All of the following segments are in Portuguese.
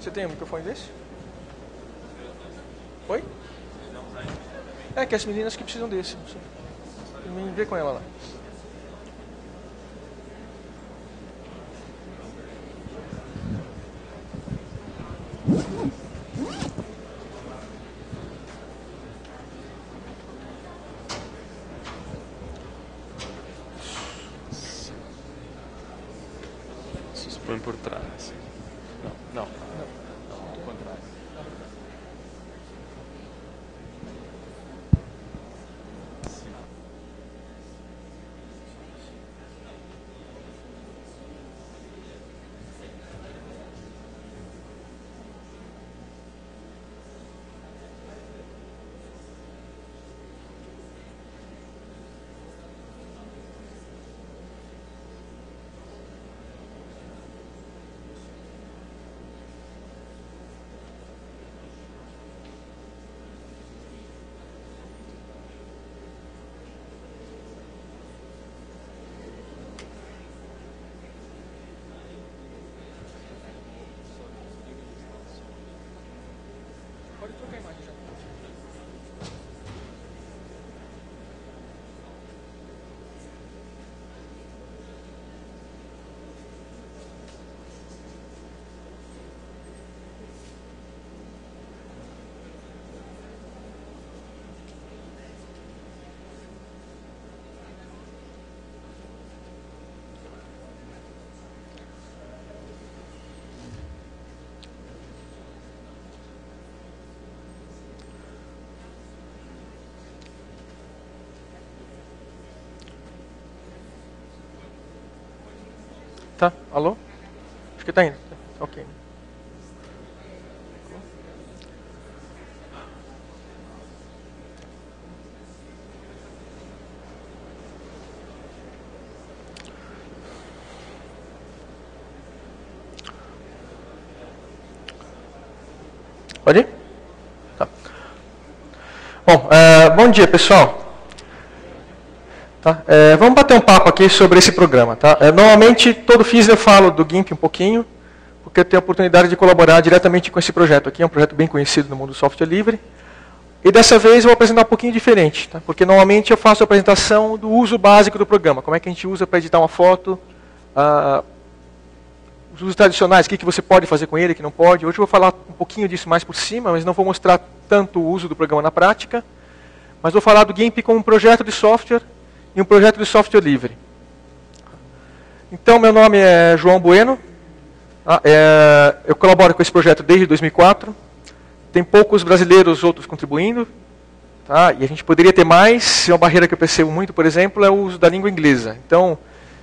Você tem um microfone desse? Oi? É que as meninas que precisam desse. Me vê com ela lá. Se põe por trás. Não. Do contrário. Pode trocar a imagem já. Tá, alô? Acho que tá indo. Ok. Pode ir? Tá. Bom, bom dia, pessoal. Tá? Vamos bater um papo aqui sobre esse programa. Tá? Normalmente, todo FIS eu falo do GIMP um pouquinho, porque eu tenho a oportunidade de colaborar diretamente com esse projeto aqui. É um projeto bem conhecido no mundo do software livre. E dessa vez eu vou apresentar um pouquinho diferente, tá? Porque normalmente eu faço a apresentação do uso básico do programa. Como é que a gente usa para editar uma foto, os usos tradicionais, o que você pode fazer com ele, o que não pode. Hoje eu vou falar um pouquinho disso mais por cima, mas não vou mostrar tanto o uso do programa na prática. Mas vou falar do GIMP como um projeto de software e um projeto de software livre. Então, meu nome é João Bueno. Eu colaboro com esse projeto desde 2004. Tem poucos brasileiros, outros contribuindo. Tá? E a gente poderia ter mais. Uma barreira que eu percebo muito, por exemplo, é o uso da língua inglesa. Então,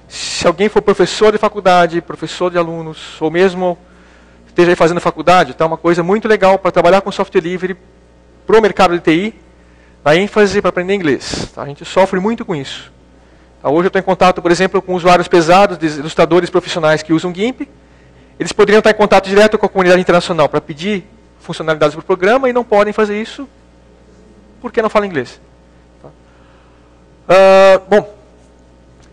se alguém for professor de faculdade, professor de alunos, ou mesmo esteja aí fazendo faculdade, tá? Uma coisa muito legal para trabalhar com software livre para o mercado de TI, a ênfase para aprender inglês. Tá? A gente sofre muito com isso. Tá? Hoje eu estou em contato, por exemplo, com usuários pesados, ilustradores profissionais que usam GIMP. Eles poderiam estar em contato direto com a comunidade internacional para pedir funcionalidades para o programa e não podem fazer isso porque não falam inglês. Tá? Bom,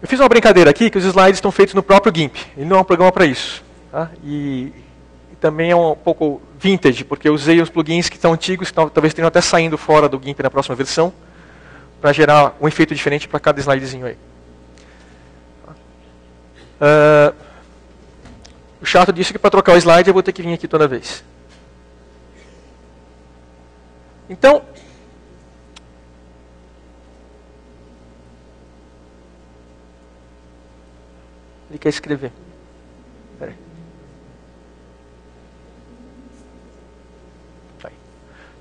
eu fiz uma brincadeira aqui que os slides estão feitos no próprio GIMP. Ele não é um programa para isso. Tá? E também é um pouco vintage, porque eu usei uns plugins que estão antigos, que talvez tenham até saindo fora do GIMP na próxima versão, para gerar um efeito diferente para cada slidezinho aí. O chato disso é que para trocar o slide eu vou ter que vir aqui toda vez. Então, ele quer escrever. Espera aí.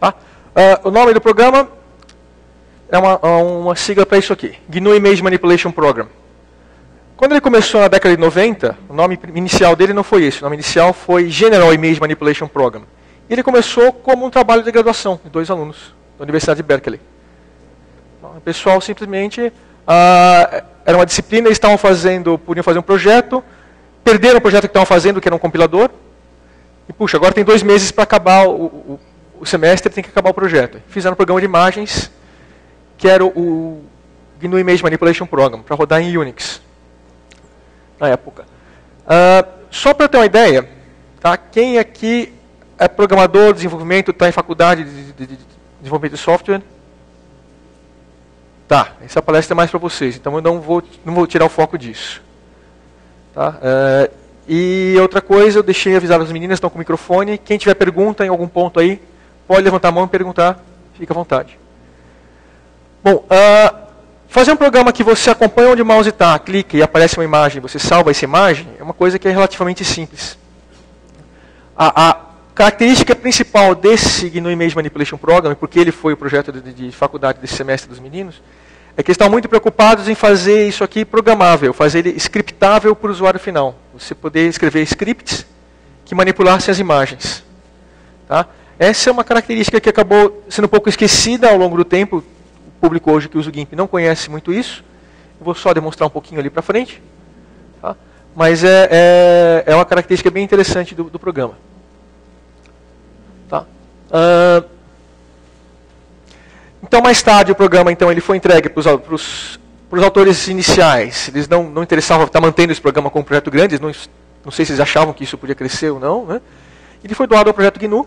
Tá. O nome do programa é uma sigla para isso aqui. GNU Image Manipulation Program. Quando ele começou na década de 90, o nome inicial dele não foi esse. O nome inicial foi General Image Manipulation Program. E ele começou como um trabalho de graduação de 2 alunos da Universidade de Berkeley. O pessoal simplesmente... era uma disciplina, eles podiam fazer um projeto, perderam o projeto que estavam fazendo, que era um compilador, e puxa, agora tem 2 meses para acabar o semestre, tem que acabar o projeto. Fizeram um programa de imagens, que era o GNU Image Manipulation Program, para rodar em Unix, na época. Só para ter uma ideia, tá? Quem aqui é programador, desenvolvimento, está em faculdade de desenvolvimento de software? Tá, essa palestra é mais para vocês, então eu não vou tirar o foco disso. Tá? E outra coisa, eu deixei avisar as meninas, estão com o microfone. Quem tiver pergunta em algum ponto aí, pode levantar a mão e perguntar, fica à vontade. Bom, fazer um programa que você acompanha onde o mouse está, clica e aparece uma imagem, você salva essa imagem, é uma coisa que é relativamente simples. A característica principal desse GNU Image Manipulation Program, porque ele foi o projeto de faculdade desse semestre dos meninos, é que eles estão muito preocupados em fazer isso aqui programável, fazer ele scriptável para o usuário final. Você poder escrever scripts que manipulassem as imagens. Tá? Essa é uma característica que acabou sendo um pouco esquecida ao longo do tempo. O público hoje que usa o GIMP não conhece muito isso. Eu vou só demonstrar um pouquinho ali para frente. Tá? Mas é uma característica bem interessante do programa. Tá? Então, mais tarde, o programa ele foi entregue para os autores iniciais. Eles não interessavam estar mantendo esse programa como um projeto grande, não sei se eles achavam que isso podia crescer ou não. Né? Ele foi doado ao projeto GNU,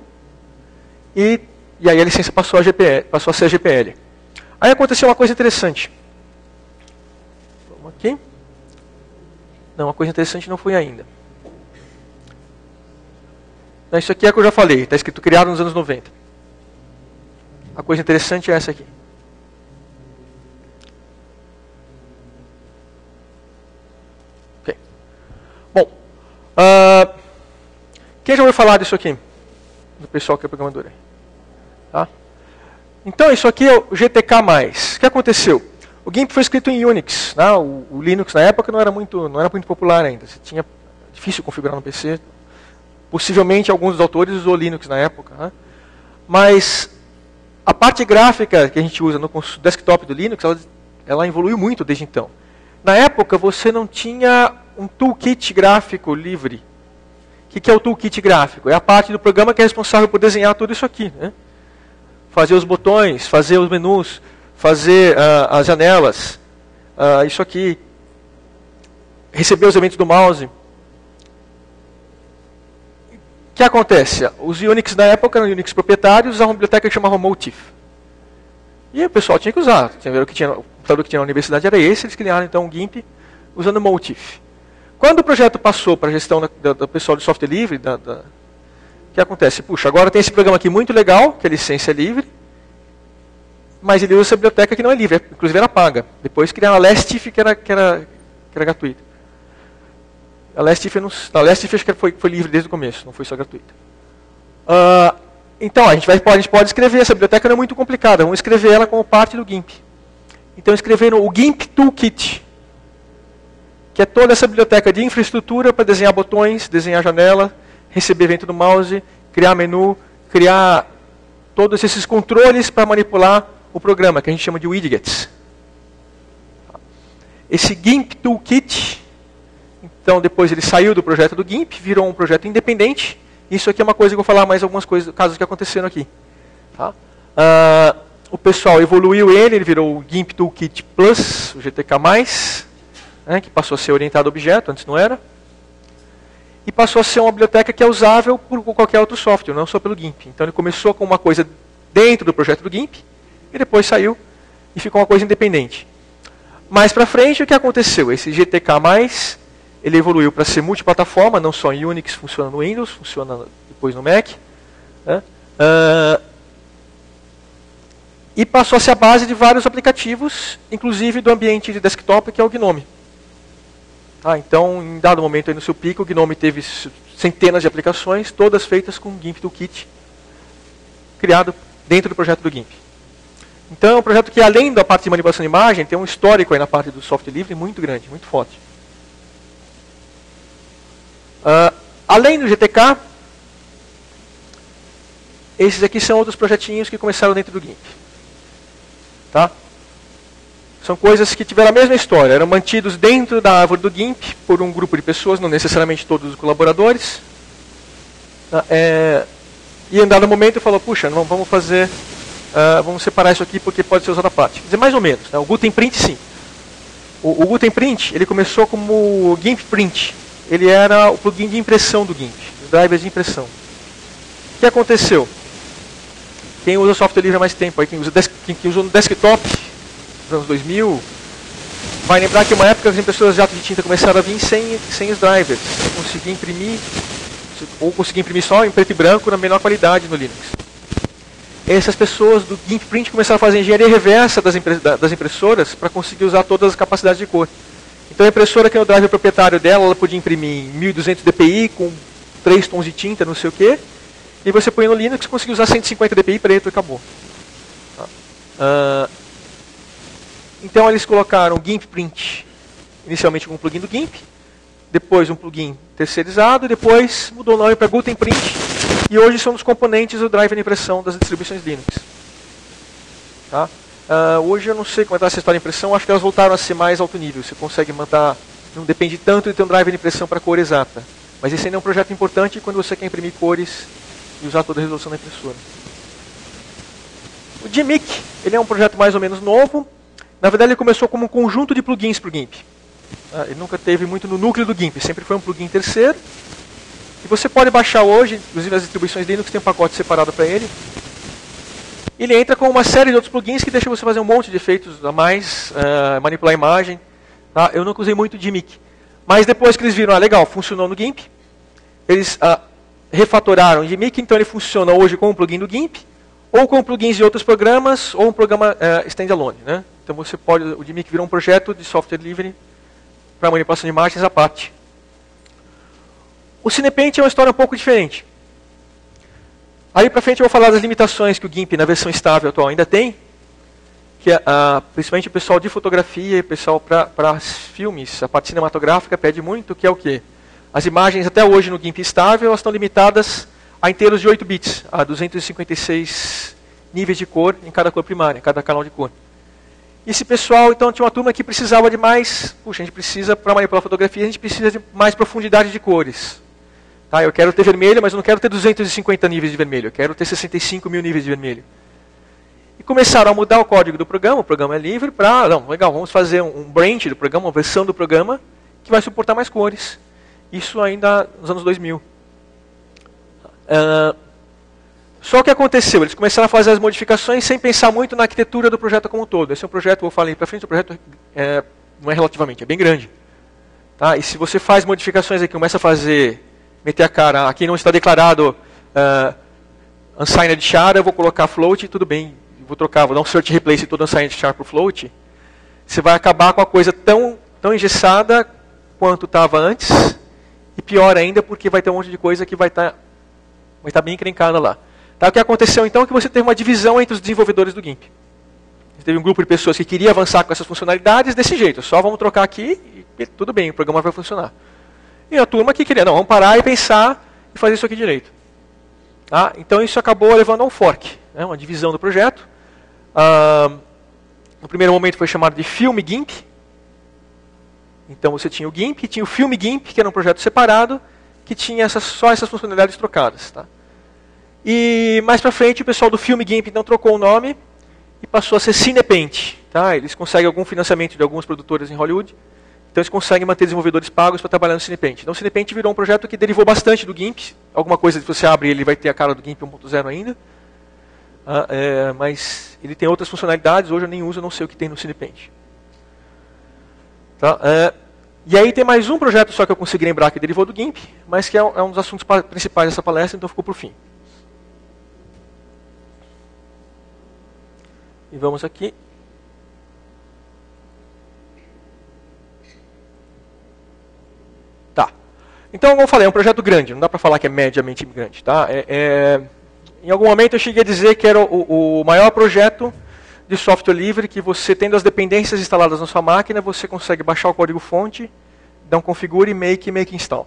e aí a licença passou a ser a GPL. Aí aconteceu uma coisa interessante. Vamos aqui. Não, uma coisa interessante não foi ainda. Não, isso aqui é o que eu já falei, está escrito criado nos anos 90. A coisa interessante é essa aqui. Ok. Bom, quem já ouviu falar disso aqui? Do pessoal que é programador aí. Tá? Então, isso aqui é o GTK+. O que aconteceu? O GIMP foi escrito em Unix. Né? O Linux, na época, não era muito popular ainda. Difícil configurar no PC. Possivelmente, alguns dos autores usou Linux na época. Né? Mas a parte gráfica que a gente usa no desktop do Linux, ela evoluiu muito desde então. Na época, você não tinha um toolkit gráfico livre. O que é o toolkit gráfico? É a parte do programa que é responsável por desenhar tudo isso aqui. Né? Fazer os botões, fazer os menus, fazer as janelas, isso aqui, receber os elementos do mouse. O que acontece? Os Unix da época eram Unix proprietários, usavam uma biblioteca que chamava Motif. E o pessoal tinha que usar. O computador que tinha na universidade era esse, eles criaram então o GIMP usando Motif. Quando o projeto passou para a gestão do pessoal de software livre, o que acontece? Puxa, agora tem esse programa aqui muito legal, que a licença é livre, mas ele usa essa biblioteca que não é livre, inclusive era paga. Depois criaram a LastIF, que era gratuita. A LastIF acho que foi livre desde o começo, não foi só gratuita. Então, a gente pode escrever, essa biblioteca não é muito complicada, vamos escrever ela como parte do GIMP. Então, escreveram o GIMP Toolkit, que é toda essa biblioteca de infraestrutura para desenhar botões, desenhar janela, receber evento do mouse, criar menu, criar todos esses controles para manipular o programa, que a gente chama de widgets. Esse GIMP Toolkit, então depois ele saiu do projeto do GIMP, virou um projeto independente. Isso aqui é uma coisa que eu vou falar mais algumas coisas, casos que aconteceram aqui. Tá? O pessoal evoluiu ele virou o GIMP Toolkit Plus, o GTK+, né, que passou a ser orientado a objeto, antes não era. E passou a ser uma biblioteca que é usável por qualquer outro software, não só pelo GIMP. Então ele começou com uma coisa dentro do projeto do GIMP, e depois saiu e ficou uma coisa independente. Mais para frente, o que aconteceu? Esse GTK+, ele evoluiu para ser multiplataforma, não só em Unix, funciona no Windows, funciona depois no Mac. Né? E passou a ser a base de vários aplicativos, inclusive do ambiente de desktop, que é o GNOME. Então, em dado momento aí no seu pico, o GNOME teve centenas de aplicações, todas feitas com o GIMP Toolkit, criado dentro do projeto do GIMP. Então, é um projeto que, além da parte de manipulação de imagem, tem um histórico aí na parte do software livre muito grande, muito forte. Além do GTK, esses aqui são outros projetinhos que começaram dentro do GIMP. Tá? São coisas que tiveram a mesma história, eram mantidos dentro da árvore do GIMP por um grupo de pessoas, não necessariamente todos os colaboradores. E em dado momento falou, puxa, não, vamos separar isso aqui porque pode ser usado na prática. Quer dizer, mais ou menos. Né? O Gutenprint, sim. O Gutenprint, ele começou como GIMP Print. Ele era o plugin de impressão do GIMP, os drivers de impressão. O que aconteceu? Quem usa software livre há mais tempo, aí, quem usa no desktop, nos anos 2000, vai lembrar que uma época as impressoras de jato de tinta começaram a vir sem os drivers. Você conseguia imprimir, ou conseguia imprimir só em preto e branco na menor qualidade no Linux. Essas pessoas do GIMP Print começaram a fazer engenharia reversa das impressoras para conseguir usar todas as capacidades de cor. Então a impressora que é o driver proprietário dela, ela podia imprimir em 1200 dpi com 3 tons de tinta, não sei o quê. E você põe no Linux e consegue usar 150 dpi preto e acabou. Então eles colocaram o GIMP Print, inicialmente com um plugin do GIMP, depois um plugin terceirizado, depois mudou o nome para Guten Print, e hoje são os componentes do driver de impressão das distribuições Linux. Tá? Hoje eu não sei como está essa história de impressão, acho que elas voltaram a ser mais alto nível, você consegue manter, não depende tanto de ter um driver de impressão para cor exata. Mas esse ainda é um projeto importante quando você quer imprimir cores e usar toda a resolução da impressora. O GMIC, ele é um projeto mais ou menos novo. Na verdade, ele começou como um conjunto de plugins para o GIMP. Ele nunca teve muito no núcleo do GIMP, sempre foi um plugin terceiro. E você pode baixar hoje, inclusive as distribuições Linux tem um pacote separado para ele. Ele entra com uma série de outros plugins que deixam você fazer um monte de efeitos a mais, manipular a imagem. Tá? Eu nunca usei muito o GMIC. Mas depois que eles viram, legal, funcionou no GIMP, eles refatoraram o GMIC, então ele funciona hoje com um plugin do GIMP, ou com plugins de outros programas, ou um programa standalone. Né? Então você pode, o GMIC virou um projeto de software livre para manipulação de imagens à parte. O Cinepaint é uma história um pouco diferente. Aí para frente eu vou falar das limitações que o GIMP na versão estável atual ainda tem, que principalmente o pessoal de fotografia e o pessoal para filmes, a parte cinematográfica pede muito, que é o quê? As imagens até hoje no GIMP estável elas estão limitadas a inteiros de 8 bits, a 256 níveis de cor em cada cor primária, em cada canal de cor. E esse pessoal, então, tinha uma turma que precisava de mais, puxa, a gente precisa, para manipular fotografia, a gente precisa de mais profundidade de cores. Tá, eu quero ter vermelho, mas eu não quero ter 250 níveis de vermelho, eu quero ter 65 mil níveis de vermelho. E começaram a mudar o código do programa, o programa é livre, para, não, legal, vamos fazer um branch do programa, uma versão do programa, que vai suportar mais cores. Isso ainda nos anos 2000. Só o que aconteceu, eles começaram a fazer as modificações sem pensar muito na arquitetura do projeto como um todo. Esse é um projeto, vou falar aí para frente, o projeto não é relativamente, é bem grande. Tá? E se você faz modificações aqui, começa a fazer, meter a cara, aqui não está declarado unsigned char, eu vou colocar float, tudo bem, vou dar um search replace todo unsigned char para o float, você vai acabar com a coisa tão engessada quanto estava antes, e pior ainda, porque vai ter um monte de coisa que vai estar bem encrencada lá. Tá, o que aconteceu então é que você teve uma divisão entre os desenvolvedores do GIMP. Você teve um grupo de pessoas que queria avançar com essas funcionalidades desse jeito, só vamos trocar aqui e tudo bem, o programa vai funcionar. E a turma que queria, não, vamos parar e pensar e fazer isso aqui direito. Tá? Então isso acabou levando a um fork, né, uma divisão do projeto. No primeiro momento foi chamado de Film GIMP. Então você tinha o GIMP, tinha o Film GIMP, que era um projeto separado, que tinha só essas funcionalidades trocadas. Tá? E mais para frente o pessoal do Film GIMP então trocou o nome e passou a ser Cinepaint. Tá? Eles conseguem algum financiamento de algumas produtoras em Hollywood, então eles conseguem manter desenvolvedores pagos para trabalhar no Cinepaint. Então o Cinepaint virou um projeto que derivou bastante do GIMP. Alguma coisa que você abre ele vai ter a cara do GIMP 1.0 ainda. Mas ele tem outras funcionalidades, hoje eu nem uso, não sei o que tem no Cinepaint. Tá? E aí tem mais um projeto só que eu consegui lembrar que derivou do GIMP, mas que é um dos assuntos principais dessa palestra, então ficou para o fim. E vamos aqui. Tá. Então, como eu falei, é um projeto grande, não dá para falar que é mediamente grande. Tá? Em algum momento eu cheguei a dizer que era o maior projeto de software livre que você, tendo as dependências instaladas na sua máquina, você consegue baixar o código-fonte, dar um configure, make install.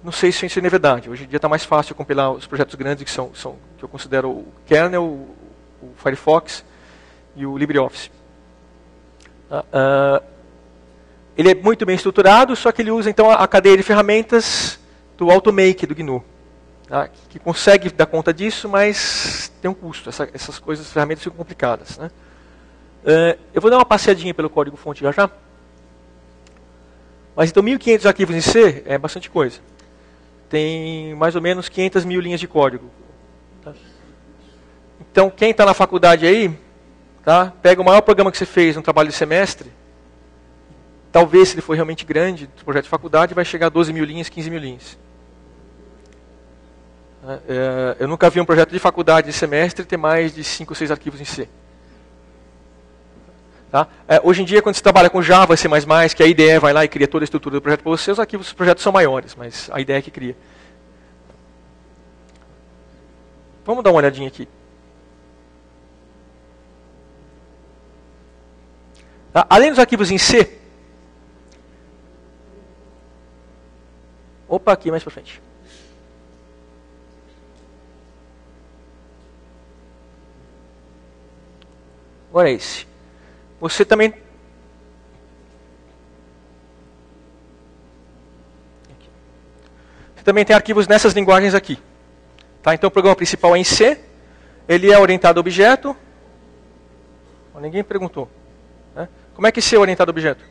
Não sei se isso é verdade. Hoje em dia está mais fácil compilar os projetos grandes que eu considero o kernel, o Firefox e o LibreOffice. Ele é muito bem estruturado, só que ele usa então a cadeia de ferramentas do Automake, do GNU. Tá? Que consegue dar conta disso, mas tem um custo. Essas coisas, as ferramentas ficam complicadas. Né? Eu vou dar uma passeadinha pelo código-fonte já. Mas então 1.500 arquivos em C é bastante coisa. Tem mais ou menos 500 mil linhas de código. Então, quem está na faculdade aí, tá? Pega o maior programa que você fez no trabalho de semestre, talvez, se ele for realmente grande, do projeto de faculdade, vai chegar a 12 mil linhas, 15 mil linhas. Eu nunca vi um projeto de faculdade de semestre ter mais de 5 ou 6 arquivos em C. Tá? Hoje em dia, quando você trabalha com Java, C++, que a IDE vai lá e cria toda a estrutura do projeto para você, os arquivos dos projetos são maiores, mas a IDE é que cria. Vamos dar uma olhadinha aqui. Tá? Além dos arquivos em C, opa, aqui mais para frente. Agora é esse. Você também... Você também tem arquivos nessas linguagens aqui. Tá? Então o programa principal é em C. Ele é orientado a objeto. Ninguém perguntou. Né? Como é que C é orientado a objeto?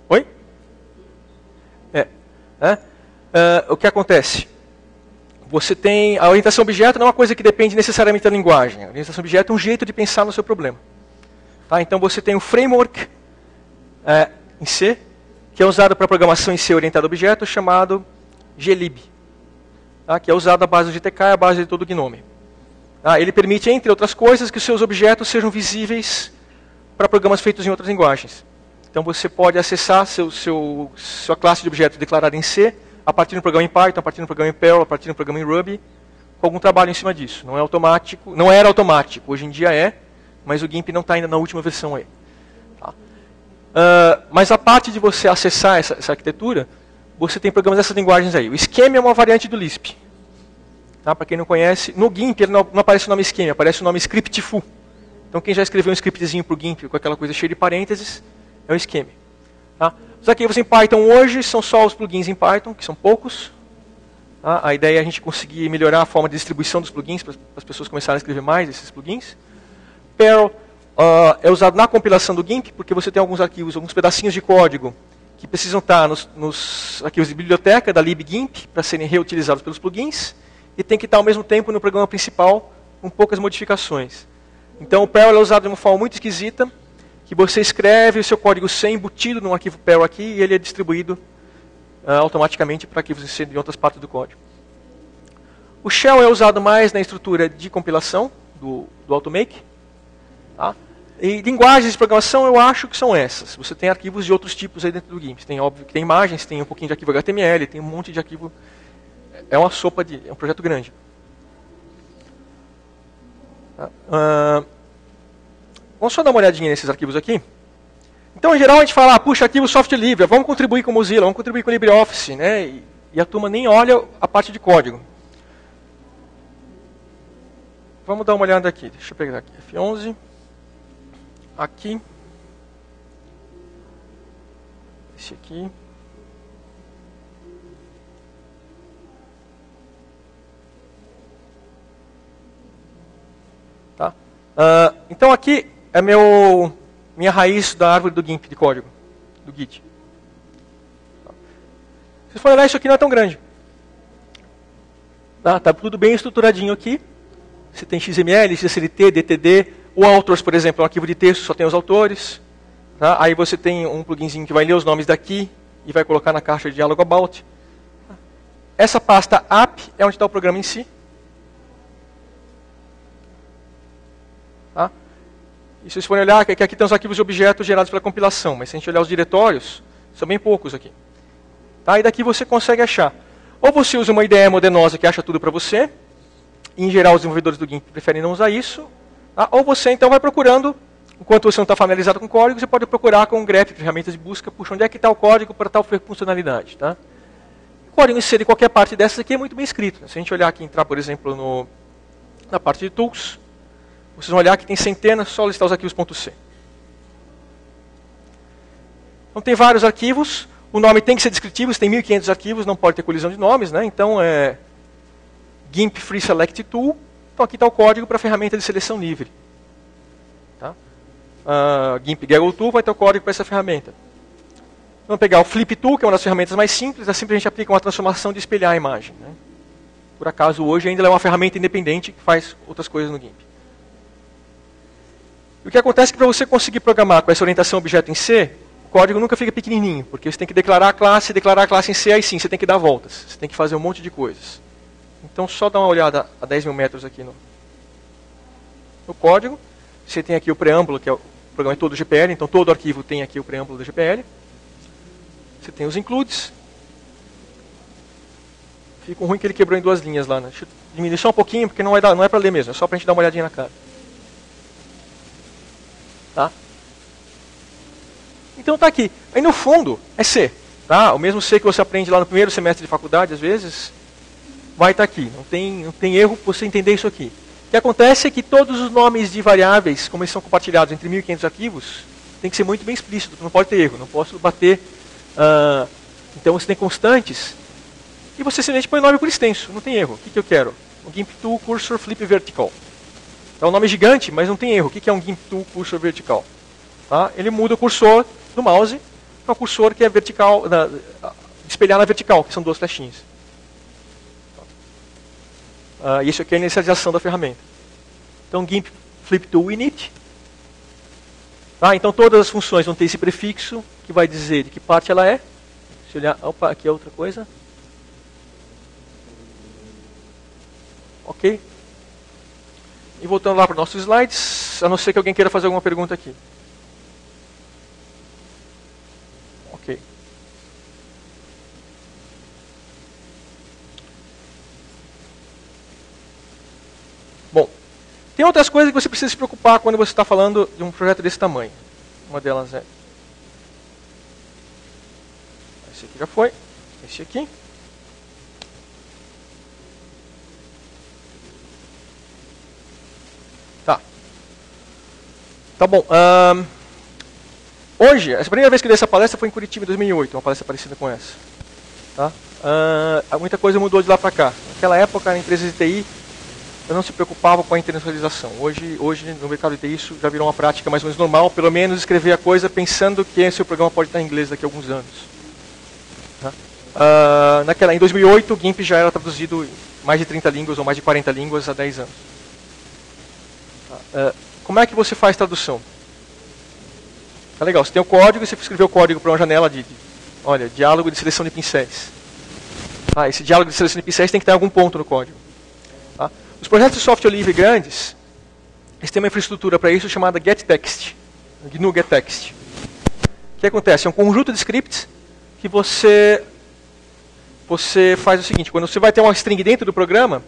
Oi? O que acontece? Você tem... A orientação a objeto não é uma coisa que depende necessariamente da linguagem. A orientação a objeto é um jeito de pensar no seu problema. Tá? Então você tem um framework em C, que é usado para programação em C orientada a objeto, chamado glib. Tá? Que é usado a base do GTK e a base de todo o GNOME. Tá? Ele permite, entre outras coisas, que os seus objetos sejam visíveis para programas feitos em outras linguagens. Então você pode acessar sua classe de objetos declarada em C, a partir de um programa em Python, a partir de um programa em Perl, a partir de um programa em Ruby, com algum trabalho em cima disso. Não é automático, não era automático, hoje em dia é, mas o GIMP não está ainda na última versão aí. Tá? Mas a parte de você acessar essa arquitetura, você tem programas dessas linguagens aí. O Scheme é uma variante do Lisp. Tá? Para quem não conhece, no GIMP não aparece o nome Scheme, aparece o nome Scriptful. Então quem já escreveu um scriptzinho para o GIMP com aquela coisa cheia de parênteses, é o Scheme. Tá? Os arquivos em Python hoje são só os plugins em Python, que são poucos. Tá? A ideia é a gente conseguir melhorar a forma de distribuição dos plugins, para as pessoas começarem a escrever mais desses plugins. Perl é usado na compilação do GIMP, porque você tem alguns arquivos, alguns pedacinhos de código, que precisam estar nos arquivos de biblioteca da libgimp, para serem reutilizados pelos plugins, e tem que estar ao mesmo tempo no programa principal, com poucas modificações. Então o Perl é usado de uma forma muito esquisita, que você escreve o seu código C embutido num arquivo Perl aqui e ele é distribuído automaticamente para arquivos C de outras partes do código. O Shell é usado mais na estrutura de compilação do Automake. Tá? E linguagens de programação eu acho que são essas. Você tem arquivos de outros tipos aí dentro do GIMP. Tem, óbvio, que tem imagens, tem um pouquinho de arquivo HTML, tem um monte de arquivo. É uma sopa é um projeto grande. Tá? Vamos só dar uma olhadinha nesses arquivos aqui. Então, em geral, a gente fala, puxa, arquivo software livre, vamos contribuir com o Mozilla, vamos contribuir com o LibreOffice, né? E a turma nem olha a parte de código. Vamos dar uma olhada aqui. Deixa eu pegar aqui. F11. Aqui. Esse aqui. Tá? Então, aqui é minha raiz da árvore do GIMP de código, do Git. Se vocês forem olhar, isso aqui não é tão grande. Tá tudo bem estruturadinho aqui. Você tem XML, XSLT, DTD. O Authors, por exemplo, é um arquivo de texto, só tem os autores. Tá? Aí você tem um pluginzinho que vai ler os nomes daqui e vai colocar na caixa de diálogo about. Essa pasta app é onde está o programa em si. Tá? E se vocês forem olhar, que aqui tem os arquivos de objetos gerados pela compilação, mas se a gente olhar os diretórios, são bem poucos aqui. Tá? E daqui você consegue achar. Ou você usa uma IDE modernosa que acha tudo para você, e em geral os desenvolvedores do GIMP preferem não usar isso, tá? Ou você então vai procurando, enquanto você não está familiarizado com o código, você pode procurar com o grep, ferramentas de busca, puxa, onde é que está o código para tal funcionalidade. Tá? O código em C de qualquer parte dessas aqui é muito bem escrito. Se a gente olhar aqui, entrar, por exemplo, na parte de tools, vocês vão olhar que tem centenas, só listar os arquivos .c. Então tem vários arquivos, o nome tem que ser descritivo, você tem 1.500 arquivos, não pode ter colisão de nomes, né? Então é GIMP Free Select Tool, então aqui está o código para a ferramenta de seleção livre. Tá? GIMP Gaggle Tool vai ter o código para essa ferramenta. Vamos pegar o Flip Tool, que é uma das ferramentas mais simples, é simplesmente aplica uma transformação de espelhar a imagem. Né? Por acaso, hoje ainda é uma ferramenta independente que faz outras coisas no GIMP. E o que acontece é que para você conseguir programar com essa orientação objeto em C, o código nunca fica pequenininho, porque você tem que declarar a classe em C, aí sim, você tem que dar voltas. Você tem que fazer um monte de coisas. Então, só dá uma olhada a 10 mil metros aqui no código. Você tem aqui o preâmbulo, que é o programa todo do GPL, então todo arquivo tem aqui o preâmbulo do GPL. Você tem os includes. Fica ruim que ele quebrou em 2 linhas lá, né? Deixa eu diminuir só um pouquinho, porque não é para ler mesmo, é só para a gente dar uma olhadinha na cara. Tá? Então está aqui. Aí no fundo é C. Tá? O mesmo C que você aprende lá no primeiro semestre de faculdade, às vezes, vai estar aqui. Não tem erro para você entender isso aqui. O que acontece é que todos os nomes de variáveis, como eles são compartilhados entre 1.500 arquivos, tem que ser muito bem explícito, não pode ter erro, não posso bater. Então você tem constantes, e você simplesmente põe o nome por extenso, não tem erro. O que eu quero? O GIMP Tool Cursor Flip Vertical. É um nome gigante, mas não tem erro. O que é um GIMP Tool Cursor Vertical? Tá? Ele muda o cursor do mouse para o cursor que é vertical, espelhar na vertical, que são 2 flechinhas. Isso aqui é a inicialização da ferramenta. Então, GIMP Flip to Init. Tá? Então, todas as funções vão ter esse prefixo, que vai dizer de que parte ela é. Deixa eu olhar. Opa, aqui é outra coisa. Ok. E voltando lá para os nossos slides, a não ser que alguém queira fazer alguma pergunta aqui. Ok. Bom, tem outras coisas que você precisa se preocupar quando você está falando de um projeto desse tamanho. Uma delas é... Esse aqui já foi. Esse aqui. Tá bom. Hoje, a primeira vez que eu dei essa palestra foi em Curitiba, em 2008, uma palestra parecida com essa. Tá? Muita coisa mudou de lá para cá. Naquela época, na empresa de TI, eu não se preocupava com a internacionalização. Hoje, no mercado de TI, isso já virou uma prática mais ou menos normal, pelo menos escrever a coisa pensando que seu programa pode estar em inglês daqui a alguns anos. Tá? Em 2008, o GIMP já era traduzido em mais de 30 línguas ou mais de 40 línguas há 10 anos. Tá? Como é que você faz tradução? Tá legal, você tem o código, você escreveu o código para uma janela olha, diálogo de seleção de pincéis. Esse diálogo de seleção de pincéis tem que ter algum ponto no código. Tá? Os projetos de software livre grandes, eles têm uma infraestrutura para isso chamada getText, GNU getText. O que acontece? É um conjunto de scripts que você faz o seguinte, quando você vai ter uma string dentro do programa,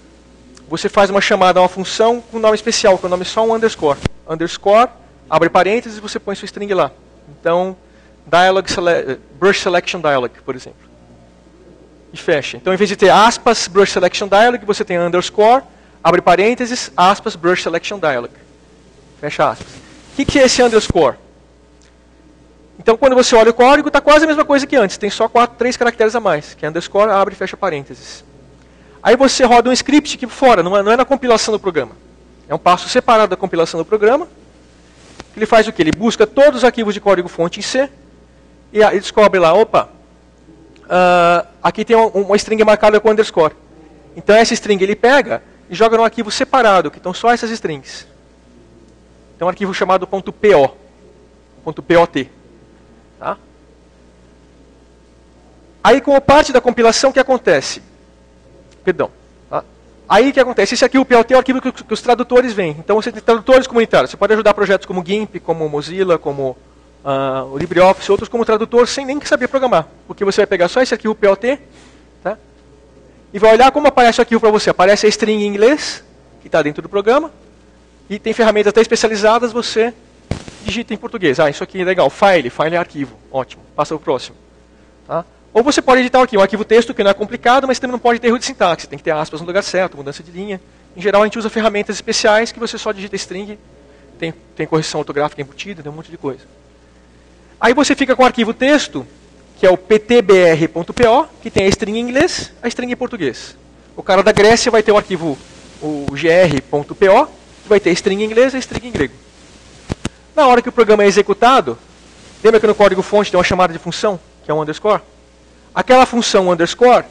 você faz uma chamada a uma função com um nome especial, que é o nome só um underscore. Underscore, abre parênteses e você põe sua string lá. Então, brush selection dialog, por exemplo. E fecha. Então, em vez de ter aspas, brush selection dialog, você tem underscore, abre parênteses, aspas, brush selection dialog. Fecha aspas. O que é esse underscore? Então, quando você olha o código, está quase a mesma coisa que antes. Tem só 3 caracteres a mais, que é underscore, abre e fecha parênteses. Aí você roda um script aqui fora, não é na compilação do programa. É um passo separado da compilação do programa. Ele faz o quê? Ele busca todos os arquivos de código-fonte em C e ele descobre lá, opa, aqui tem uma string marcada com underscore. Então essa string ele pega e joga num arquivo separado, que estão só essas strings. Tem um arquivo chamado .po, .pot. Tá? Aí, como parte da compilação, o que acontece? Perdão. Tá? Aí o que acontece? Esse aqui, o POT, é o arquivo que os tradutores veem. Então você tem tradutores comunitários. Você pode ajudar projetos como GIMP, como Mozilla, como o LibreOffice, outros como tradutor, sem nem saber programar. Porque você vai pegar só esse arquivo POT, tá? E vai olhar como aparece o arquivo para você. Aparece a string em inglês, que está dentro do programa, e tem ferramentas até especializadas, você digita em português. Isso aqui é legal. File é arquivo. Ótimo. Passa para o próximo. Tá? Ou você pode editar aqui um arquivo texto, que não é complicado, mas também não pode ter erro de sintaxe. Tem que ter aspas no lugar certo, mudança de linha. Em geral, a gente usa ferramentas especiais que você só digita string, tem correção ortográfica embutida, tem um monte de coisa. Aí você fica com o arquivo texto, que é o ptbr.po, que tem a string em inglês, a string em português. O cara da Grécia vai ter o arquivo o gr.po, que vai ter a string em inglês e a string em grego. Na hora que o programa é executado, lembra que no código-fonte tem uma chamada de função, que é um underscore? Aquela função underscore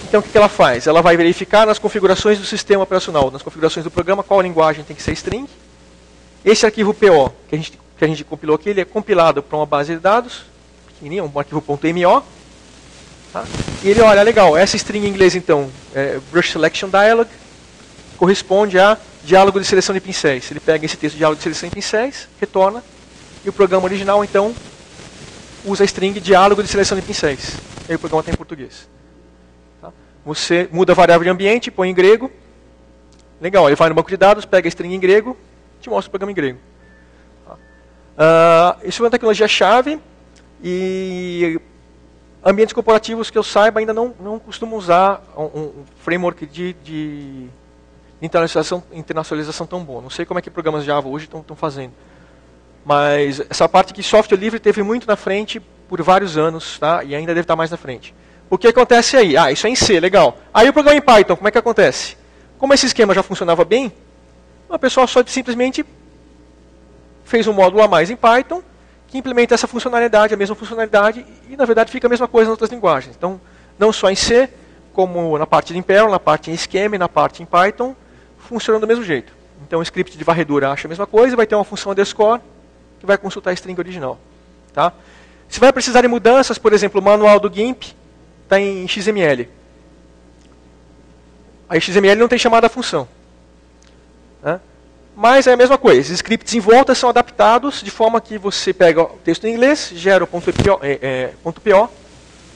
Então, o que ela faz? Ela vai verificar nas configurações do sistema operacional, nas configurações do programa, qual linguagem tem que ser string. Esse arquivo PO, que a gente compilou aqui, ele é compilado para uma base de dados, pequenininho, um arquivo .mo. Tá? E ele olha, legal, essa string em inglês, então, Brush Selection Dialog, corresponde a diálogo de seleção de pincéis. Ele pega esse texto de diálogo de seleção de pincéis, retorna, e o programa original, então, usa a string diálogo de seleção de pincéis. E aí o programa está em português. Tá? Você muda a variável de ambiente, põe em grego. Legal, ele vai no banco de dados, pega a string em grego, te mostra o programa em grego. Tá? Isso é uma tecnologia-chave e ambientes corporativos que eu saiba ainda não costumam usar um framework de internacionalização tão bom. Não sei como é que programas Java hoje estão fazendo. Mas essa parte que software livre teve muito na frente por vários anos, tá? E ainda deve estar mais na frente. O que acontece aí? Isso é em C, legal. Aí o programa em Python, como é que acontece? Como esse esquema já funcionava bem, a pessoa só simplesmente fez um módulo a mais em Python, que implementa essa funcionalidade, a mesma funcionalidade, e na verdade fica a mesma coisa nas outras linguagens. Então, não só em C, como na parte de Perl, na parte em Scheme, na parte em Python, funciona do mesmo jeito. Então, o script de varredura acha a mesma coisa, vai ter uma função underscore, que vai consultar a string original. Tá? Se vai precisar de mudanças, por exemplo, o manual do GIMP está em XML. Aí XML não tem chamada a função. Né? Mas é a mesma coisa. Os scripts em volta são adaptados de forma que você pega o texto em inglês, gera o .po.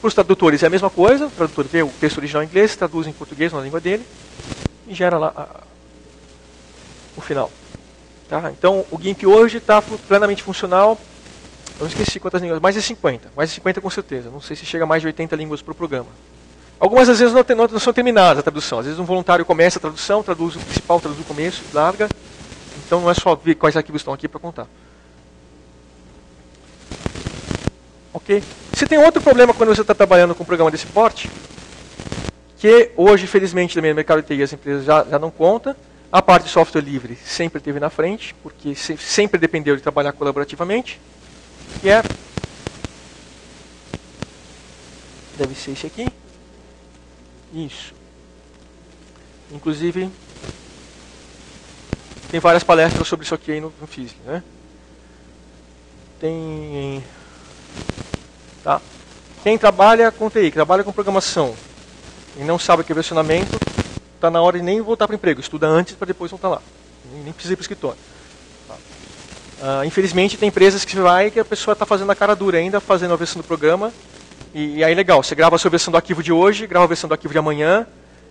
Para os tradutores é a mesma coisa. O tradutor vê o texto original em inglês, traduz em português na língua dele e gera lá o final. Tá? Então, o GIMP hoje está plenamente funcional. Eu esqueci quantas línguas, mais de 50. Mais de 50 com certeza. Não sei se chega a mais de 80 línguas para o programa. Algumas às vezes não são terminadas a tradução. Às vezes um voluntário começa a tradução, traduz o principal, traduz o começo, larga. Então não é só ver quais arquivos estão aqui para contar. Ok? Se tem outro problema quando você está trabalhando com um programa desse porte, que hoje, felizmente, também no mercado de TI as empresas já não contam, a parte de software livre sempre esteve na frente, porque sempre dependeu de trabalhar colaborativamente, que é... Deve ser esse aqui. Isso. Inclusive, tem várias palestras sobre isso aqui aí no FISL, né? Tem... Tá. Quem trabalha com TI, trabalha com programação e não sabe o que é versionamento, está na hora de nem voltar para o emprego. Estuda antes para depois voltar lá. Nem precisa ir para o escritório. Tá. Infelizmente, tem empresas que a pessoa está fazendo a cara dura ainda, fazendo a versão do programa. E aí, legal, você grava a sua versão do arquivo de hoje, grava a versão do arquivo de amanhã.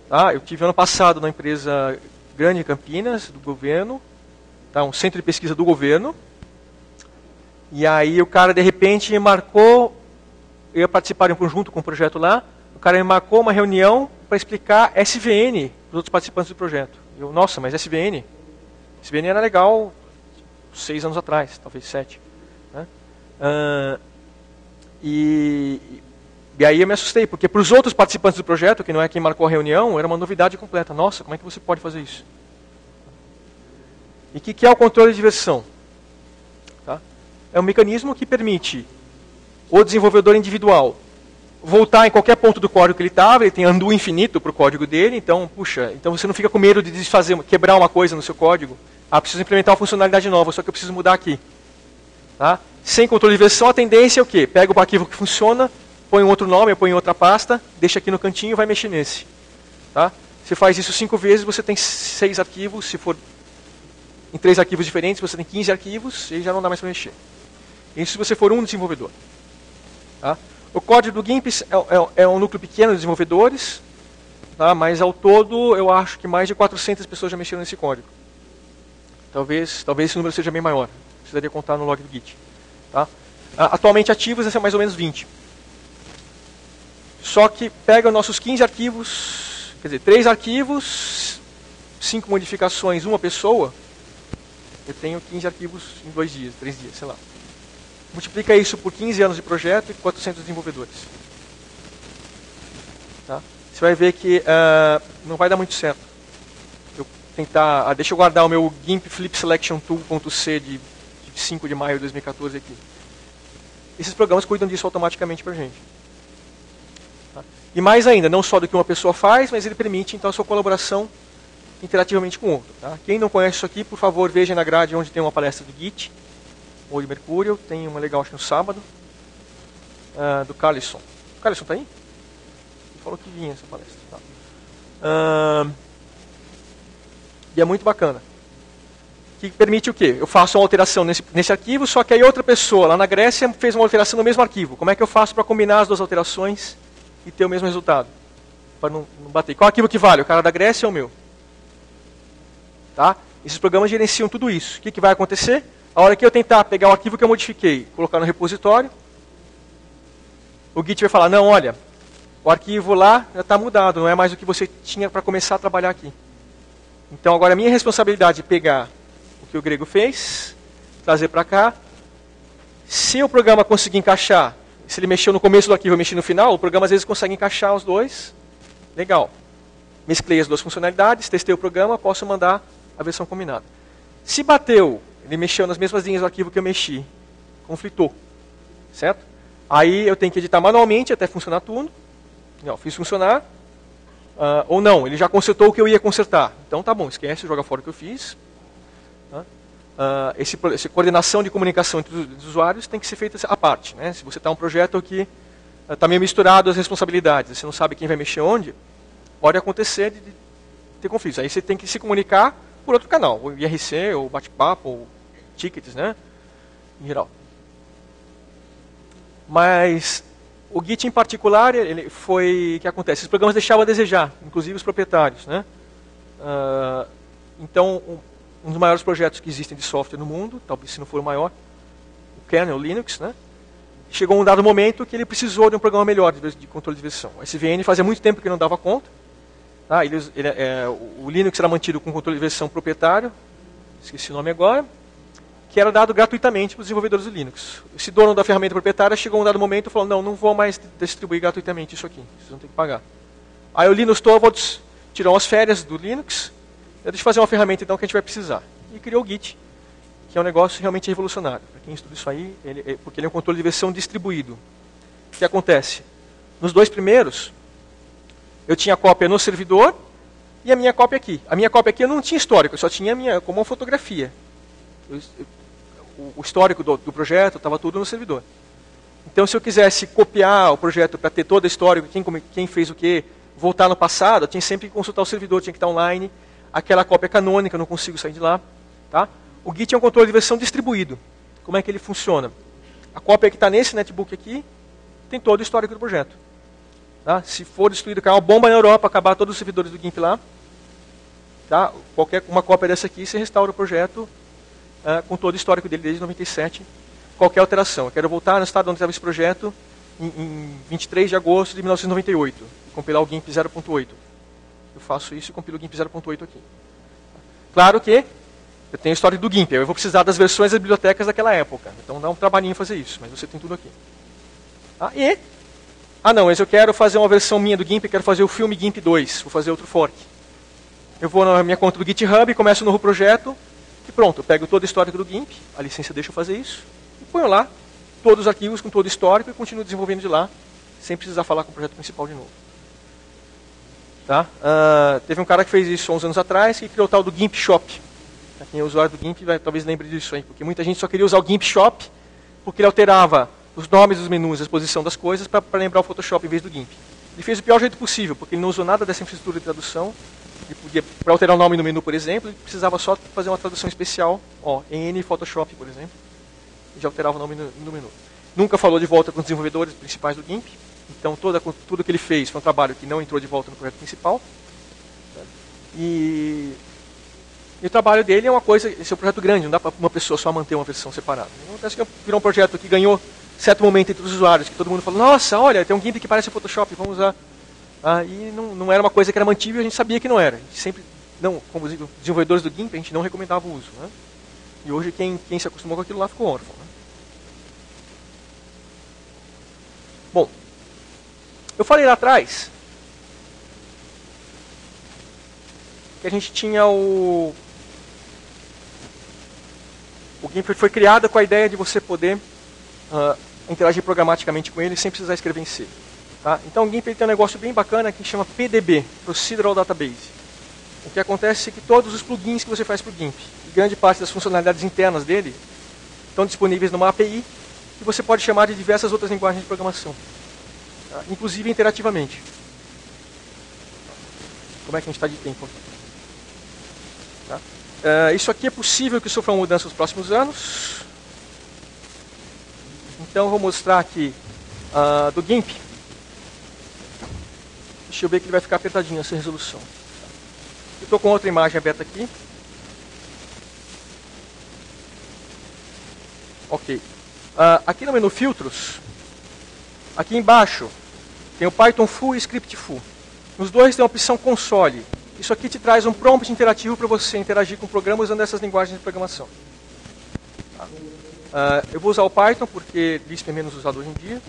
Tá? Eu tive ano passado numa empresa grande em Campinas, do governo, tá? Um centro de pesquisa do governo. E aí o cara, de repente, me marcou, eu ia participar de um conjunto com um projeto lá, o cara me marcou uma reunião para explicar SVN para os outros participantes do projeto. Eu, nossa, mas SVN? SVN era legal 6 anos atrás, talvez 7. Né? E aí eu me assustei, porque para os outros participantes do projeto, que não é quem marcou a reunião, era uma novidade completa. Nossa, como é que você pode fazer isso? E o que é o controle de versão? Tá? É um mecanismo que permite o desenvolvedor individual voltar em qualquer ponto do código que ele estava, ele tem undo infinito para o código dele, então, puxa, então você não fica com medo de desfazer, quebrar uma coisa no seu código. Preciso implementar uma funcionalidade nova, só que eu preciso mudar aqui. Tá? Sem controle de versão, a tendência é o quê? Pega o arquivo que funciona, põe um outro nome, põe em outra pasta, deixa aqui no cantinho e vai mexer nesse. Tá? Você faz isso 5 vezes, você tem 6 arquivos, se for em 3 arquivos diferentes, você tem 15 arquivos, e já não dá mais para mexer. Isso se você for um desenvolvedor. Tá? O código do GIMP é um núcleo pequeno de desenvolvedores, tá? Mas ao todo eu acho que mais de 400 pessoas já mexeram nesse código. Talvez esse número seja bem maior. Precisaria contar no log do Git. Tá? Atualmente ativos, esse é mais ou menos 20. Só que pega os nossos 15 arquivos, quer dizer, 3 arquivos, 5 modificações, uma pessoa, eu tenho 15 arquivos em 2 dias, 3 dias, sei lá. Multiplica isso por 15 anos de projeto e 400 desenvolvedores. Tá? Você vai ver que não vai dar muito certo. Deixa eu guardar o meu GIMP Flip Selection Tool.c de 5 de maio de 2014 aqui. Esses programas cuidam disso automaticamente para a gente. Tá? E mais ainda, não só do que uma pessoa faz, mas ele permite então a sua colaboração interativamente com o outro. Tá? Quem não conhece isso aqui, por favor, veja na grade onde tem uma palestra do Git, ou de Mercurial, tem uma legal, acho que no sábado, do Carlson. O Carlson está aí? Ele falou que vinha essa palestra. Tá? E é muito bacana. Que permite o quê? Eu faço uma alteração nesse arquivo, só que aí outra pessoa lá na Grécia fez uma alteração no mesmo arquivo. Como é que eu faço para combinar as duas alterações e ter o mesmo resultado? Para não bater. Qual arquivo que vale? O cara da Grécia ou o meu? Tá? Esses programas gerenciam tudo isso. O que vai acontecer? A hora que eu tentar pegar o arquivo que eu modifiquei, colocar no repositório, o Git vai falar, não, olha, o arquivo lá já está mudado, não é mais o que você tinha para começar a trabalhar aqui. Então agora a minha responsabilidade é pegar o que o grego fez, trazer para cá. Se o programa conseguir encaixar, se ele mexeu no começo do arquivo e mexer no final, o programa às vezes consegue encaixar os dois. Legal. Mesclei as duas funcionalidades, testei o programa, posso mandar a versão combinada. Se bateu, ele mexeu nas mesmas linhas do arquivo que eu mexi, conflitou. Certo? Aí eu tenho que editar manualmente até funcionar tudo. Não, fiz funcionar. Ou não, ele já consertou o que eu ia consertar. Então tá bom, esquece, joga fora o que eu fiz. Essa coordenação de comunicação entre os usuários tem que ser feita à parte. Né? Se você está um projeto que está meio misturado as responsabilidades, você não sabe quem vai mexer onde, pode acontecer de ter conflitos. Aí você tem que se comunicar por outro canal, ou IRC, ou bate-papo, ou tickets, né? Em geral. Mas o Git em particular, ele foi... O que acontece? Os programas deixavam a desejar, inclusive os proprietários. Né? Então, um dos maiores projetos que existem de software no mundo, talvez se não for o maior, o kernel Linux, né? Chegou um dado momento que ele precisou de um programa melhor de controle de versão. O SVN fazia muito tempo que não dava conta. Tá? O Linux era mantido com controle de versão proprietário, esqueci o nome agora, que era dado gratuitamente para os desenvolvedores do Linux. Esse dono da ferramenta proprietária chegou um dado momento e falou, não vou mais distribuir gratuitamente isso aqui, vocês vão ter que pagar. Aí o Linus Torvalds tirou as férias do Linux, deixa eu fazer uma ferramenta então que a gente vai precisar. E criou o Git, que é um negócio realmente revolucionário. Para quem estuda isso aí, porque ele é um controle de versão distribuído. O que acontece? Nos dois primeiros, eu tinha a cópia no servidor e a minha cópia aqui. A minha cópia aqui eu não tinha histórico, eu só tinha como uma fotografia. O histórico do projeto estava tudo no servidor. Então, se eu quisesse copiar o projeto para ter toda a história, quem fez o quê, voltar no passado, eu tinha sempre que consultar o servidor, tinha que estar online. Aquela cópia canônica, eu não consigo sair de lá. Tá? O Git é um controle de versão distribuído. Como é que ele funciona? A cópia que está nesse netbook aqui tem todo o histórico do projeto. Tá? Se for destruído, cair uma bomba na Europa, acabar todos os servidores do GIMP lá, tá? Uma cópia dessa aqui, você restaura o projeto com todo o histórico dele desde 97. Qualquer alteração. Eu quero voltar no estado onde estava esse projeto em 23 de agosto de 1998 e compilar o GIMP 0.8. Eu faço isso e compilo o GIMP 0.8 aqui. Claro que eu tenho o histórico do GIMP, eu vou precisar das versões das bibliotecas daquela época. Então dá um trabalhinho fazer isso, mas você tem tudo aqui. Não, mas eu quero fazer uma versão minha do GIMP, quero fazer o filme GIMP 2, vou fazer outro fork. Eu vou na minha conta do GitHub, começo um novo projeto, e pronto, eu pego todo o histórico do GIMP, a licença deixa eu fazer isso, e ponho lá todos os arquivos com todo o histórico e continuo desenvolvendo de lá, sem precisar falar com o projeto principal de novo. Tá? Teve um cara que fez isso há uns anos atrás, que criou o tal do GIMP Shop. Pra quem é usuário do GIMP, talvez lembre disso aí, porque muita gente só queria usar o GIMP Shop, porque ele alterava os nomes dos menus, a exposição das coisas, para lembrar o Photoshop em vez do GIMP. Ele fez o pior jeito possível, porque ele não usou nada dessa infraestrutura de tradução. Para alterar o nome no menu, por exemplo, ele precisava só fazer uma tradução especial, em N Photoshop, por exemplo, e já alterava o nome no menu. Nunca falou de volta com os desenvolvedores principais do GIMP, então tudo que ele fez foi um trabalho que não entrou de volta no projeto principal. E o trabalho dele é uma coisa, esse é um projeto grande, não dá para uma pessoa só manter uma versão separada. Acontece que virou um projeto que ganhou certo momento entre os usuários, que todo mundo falou, nossa, olha, tem um GIMP que parece o Photoshop, vamos usar. E não era uma coisa que era mantível, a gente sabia que não era. A gente sempre, como os desenvolvedores do GIMP, a gente não recomendava o uso. Né? E hoje quem se acostumou com aquilo lá ficou órfão. Né? Bom, eu falei lá atrás que a gente tinha o GIMP foi criado com a ideia de você poder interagir programaticamente com ele sem precisar escrever em C. Tá? Então o GIMP tem um negócio bem bacana que chama PDB, Procedural Database. O que acontece é que todos os plugins que você faz para o GIMP, e grande parte das funcionalidades internas dele, estão disponíveis numa API, que você pode chamar de diversas outras linguagens de programação, tá? Inclusive interativamente. Como é que a gente está de tempo aqui? Tá? Isso aqui é possível que sofra uma mudança nos próximos anos. Então eu vou mostrar aqui do GIMP. Deixa eu ver que ele vai ficar apertadinho essa resolução. Eu estou com outra imagem aberta aqui. Ok. Aqui no menu Filtros, aqui embaixo, tem o Python Full e Script Full. Nos dois tem a opção Console. Isso aqui te traz um prompt interativo para você interagir com o programa usando essas linguagens de programação. Tá? Eu vou usar o Python porque Lisp é menos usado hoje em dia.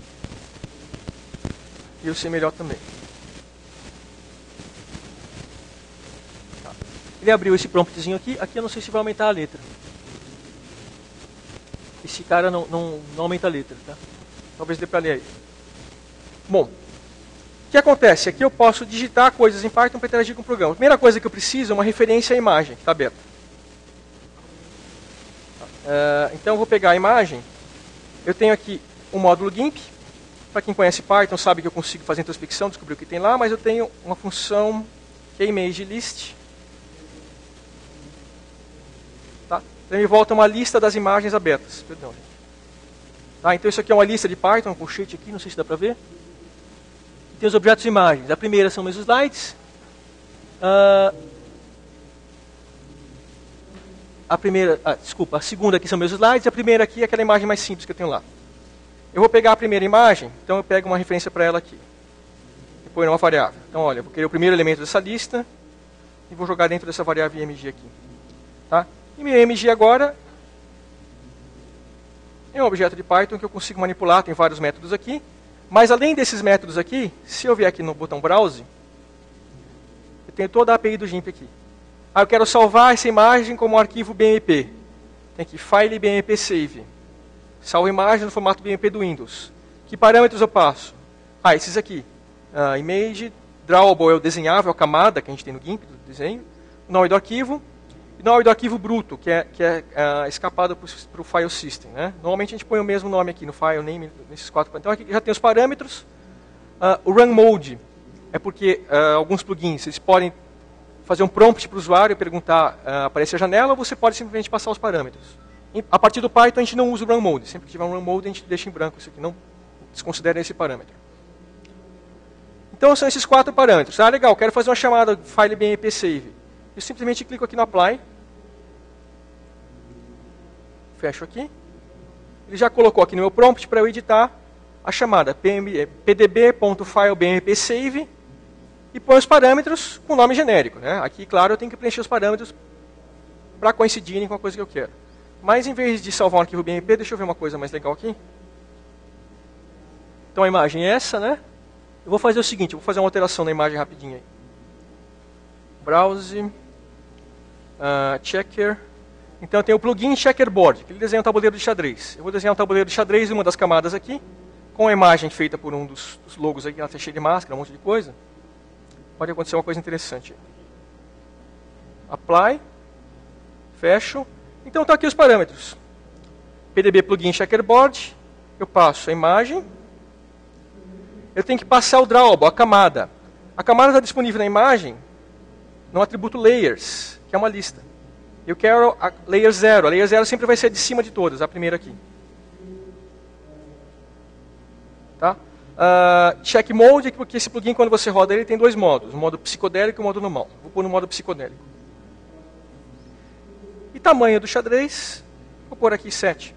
E eu sei melhor também. Tá. Ele abriu esse promptzinho aqui. Aqui eu não sei se vai aumentar a letra. Esse cara não aumenta a letra. Tá? Talvez dê para ler aí. Bom. O que acontece? Aqui eu posso digitar coisas em Python para interagir com o programa. A primeira coisa que eu preciso é uma referência à imagem, que está aberta. Então eu vou pegar a imagem. Eu tenho aqui um módulo GIMP. Para quem conhece Python sabe que eu consigo fazer introspecção, descobrir o que tem lá, mas eu tenho uma função que é ImageList. Tá? Então ele volta uma lista das imagens abertas. Perdão, gente. Tá? Então isso aqui é uma lista de Python, um colchete aqui, não sei se dá para ver. Tem os objetos de imagens. A primeira são meus slides. A segunda aqui são meus slides. A primeira aqui é aquela imagem mais simples que eu tenho lá. Eu vou pegar a primeira imagem, então eu pego uma referência para ela aqui. E põe numa variável. Então, olha, eu vou querer o primeiro elemento dessa lista e vou jogar dentro dessa variável img aqui. Tá? E meu img agora é um objeto de Python que eu consigo manipular. Tem vários métodos aqui. Mas além desses métodos aqui, se eu vier aqui no botão Browse, eu tenho toda a API do GIMP aqui. Eu quero salvar essa imagem como um arquivo BMP. Tem aqui File BMP Save. Salvo a imagem no formato BMP do Windows. Que parâmetros eu passo? Esses aqui. Image, Drawable é o desenhável, a camada que a gente tem no GIMP, do desenho. O nome do arquivo. E o nome do arquivo bruto, que é escapado para o file system. Né? Normalmente a gente põe o mesmo nome aqui no file name, nesses quatro. Então aqui já tem os parâmetros. O run mode é porque alguns plugins eles podem fazer um prompt para o usuário e perguntar, aparece a janela, ou você pode simplesmente passar os parâmetros. A partir do Python a gente não usa o run mode. Sempre que tiver um run mode a gente deixa em branco isso aqui, não desconsidera esse parâmetro. Então são esses quatro parâmetros. Legal, quero fazer uma chamada file BMP save. Eu simplesmente clico aqui no Apply. Fecho aqui. Ele já colocou aqui no meu prompt para eu editar a chamada pdb.filebmpsave e põe os parâmetros com nome genérico. Né? Aqui, claro, eu tenho que preencher os parâmetros para coincidirem com a coisa que eu quero. Mas em vez de salvar um arquivo BMP, deixa eu ver uma coisa mais legal aqui. Então a imagem é essa, né? Eu vou fazer o seguinte, eu vou fazer uma alteração na imagem rapidinho aí. Browse, Checker. Então eu tenho o plugin Checkerboard, que ele desenha um tabuleiro de xadrez. Eu vou desenhar um tabuleiro de xadrez em uma das camadas aqui, com a imagem feita por um dos logos aqui, ela está cheia de máscara, um monte de coisa. Pode acontecer uma coisa interessante. Apply, fecho. Então estão aqui os parâmetros. PDB plugin Checkerboard, eu passo a imagem. Eu tenho que passar o drawable, a camada. A camada está disponível na imagem no atributo layers, que é uma lista. Eu quero a layer 0. A layer 0 sempre vai ser de cima de todas, a primeira aqui. Tá? Check mode, porque esse plugin, quando você roda ele, tem dois modos. O modo psicodélico e o modo normal. Vou pôr no modo psicodélico. E tamanho do xadrez, vou pôr aqui 7.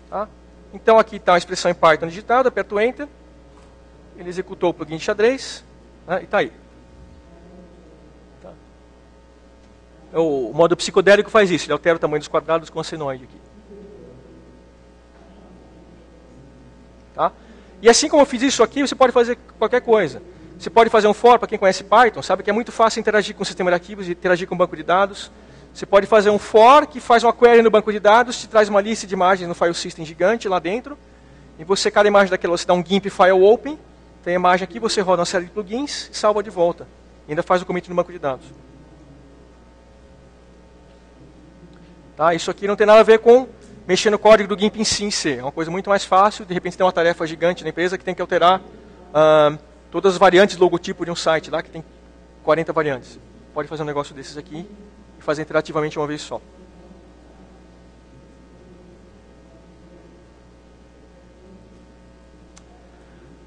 Tá? Então aqui está a expressão em Python digitada, aperto Enter. Ele executou o plugin de xadrez, né, e está aí. Tá. O modo psicodélico faz isso, ele altera o tamanho dos quadrados com a senoide aqui. Tá? E assim como eu fiz isso aqui, você pode fazer qualquer coisa. Você pode fazer um for, para quem conhece Python, sabe que é muito fácil interagir com o sistema de arquivos e interagir com o banco de dados. Você pode fazer um for que faz uma query no banco de dados, te traz uma lista de imagens no file system gigante lá dentro. e você, cada imagem daquela, você dá um GIMP file open, tem a imagem aqui, você roda uma série de plugins e salva de volta. E ainda faz o commit no banco de dados. Tá? Isso aqui não tem nada a ver com mexer no código do GIMP em si, em C. É uma coisa muito mais fácil. De repente tem uma tarefa gigante na empresa que tem que alterar todas as variantes do logotipo de um site lá, que tem 40 variantes. Pode fazer um negócio desses aqui e fazer interativamente uma vez só.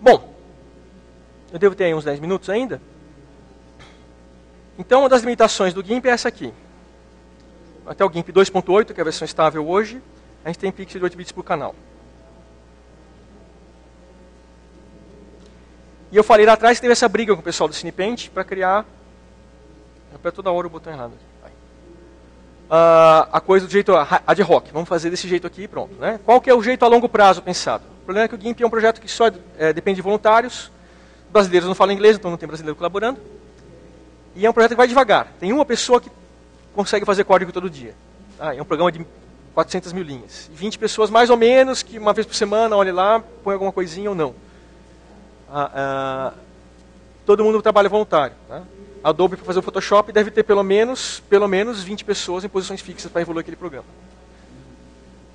Bom, eu devo ter aí uns 10 minutos ainda. Então, uma das limitações do GIMP é essa aqui. Até o GIMP 2.8, que é a versão estável hoje, a gente tem pixel de 8 bits por canal. E eu falei lá atrás que teve essa briga com o pessoal do Cinepaint para criar... Eu aperto toda hora o botão errado. A coisa do jeito ad hoc. Vamos fazer desse jeito aqui e pronto. Né? Qual que é o jeito a longo prazo pensado? O problema é que o GIMP é um projeto que só depende de voluntários. Brasileiros não falam inglês, então não tem brasileiro colaborando. E é um projeto que vai devagar. Tem uma pessoa que consegue fazer código todo dia. É um programa de 400 mil linhas. E 20 pessoas mais ou menos, que uma vez por semana, olha lá, põe alguma coisinha ou não. Todo mundo trabalha voluntário. Tá? A Adobe, para fazer o Photoshop, deve ter pelo menos 20 pessoas em posições fixas para evoluir aquele programa.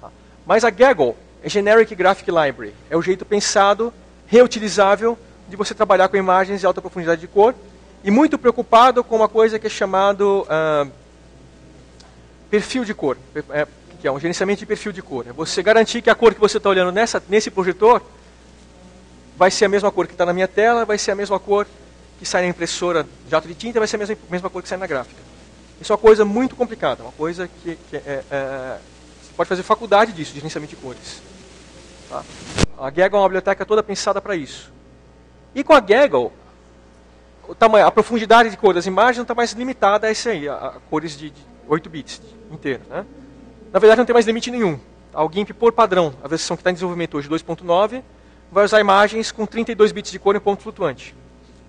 Tá? Mas a Gaggle é Generic Graphic Library. É o jeito pensado, reutilizável, de você trabalhar com imagens de alta profundidade de cor. E muito preocupado com uma coisa que é chamado perfil de cor. Que é um gerenciamento de perfil de cor. É você garantir que a cor que você está olhando nesse projetor vai ser a mesma cor que está na minha tela, vai ser a mesma cor que sai na impressora de jato de tinta, vai ser a mesma cor que sai na gráfica. Isso é uma coisa muito complicada, uma coisa que você pode fazer faculdade disso, de gerenciamento de cores. Tá? A Gaggle é uma biblioteca toda pensada para isso. E com a Gaggle, a profundidade de cor das imagens não está mais limitada a isso aí, a cores de 8 bits inteiro. Né? Na verdade, não tem mais limite nenhum. O GIMP, por padrão, a versão que está em desenvolvimento hoje, 2.9, vai usar imagens com 32 bits de cor em ponto flutuante.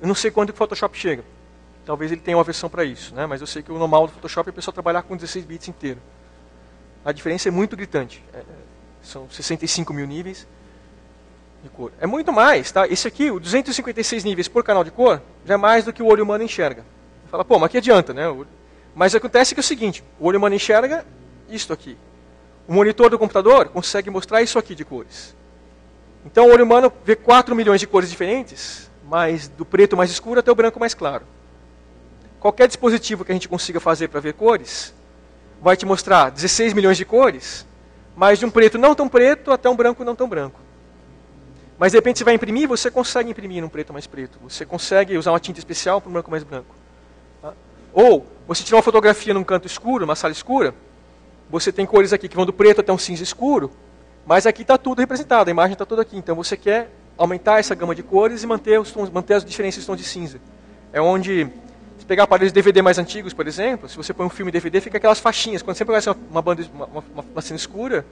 Eu não sei quando o Photoshop chega. Talvez ele tenha uma versão para isso. Né? Mas eu sei que o normal do Photoshop é o pessoal trabalhar com 16 bits inteiro. A diferença é muito gritante. São 65 mil níveis de cor. É muito mais. Tá? Esse aqui, o 256 níveis por canal de cor, já é mais do que o olho humano enxerga. Fala, pô, mas que adianta, né? Mas acontece que é o seguinte, o olho humano enxerga isto aqui. O monitor do computador consegue mostrar isso aqui de cores. Então o olho humano vê 4 milhões de cores diferentes, mas do preto mais escuro até o branco mais claro. Qualquer dispositivo que a gente consiga fazer para ver cores, vai te mostrar 16 milhões de cores, mas de um preto não tão preto até um branco não tão branco. Mas de repente você vai imprimir, você consegue imprimir num preto mais preto. Você consegue usar uma tinta especial para um branco mais branco. Tá? Ou você tira uma fotografia num canto escuro, numa sala escura, você tem cores aqui que vão do preto até um cinza escuro, mas aqui está tudo representado, a imagem está toda aqui. Então você quer aumentar essa gama de cores e manter as diferenças de tons de cinza. É onde, se pegar aparelhos DVD mais antigos, por exemplo, se você põe um filme DVD, fica aquelas faixinhas. Quando você aparece uma cena escura,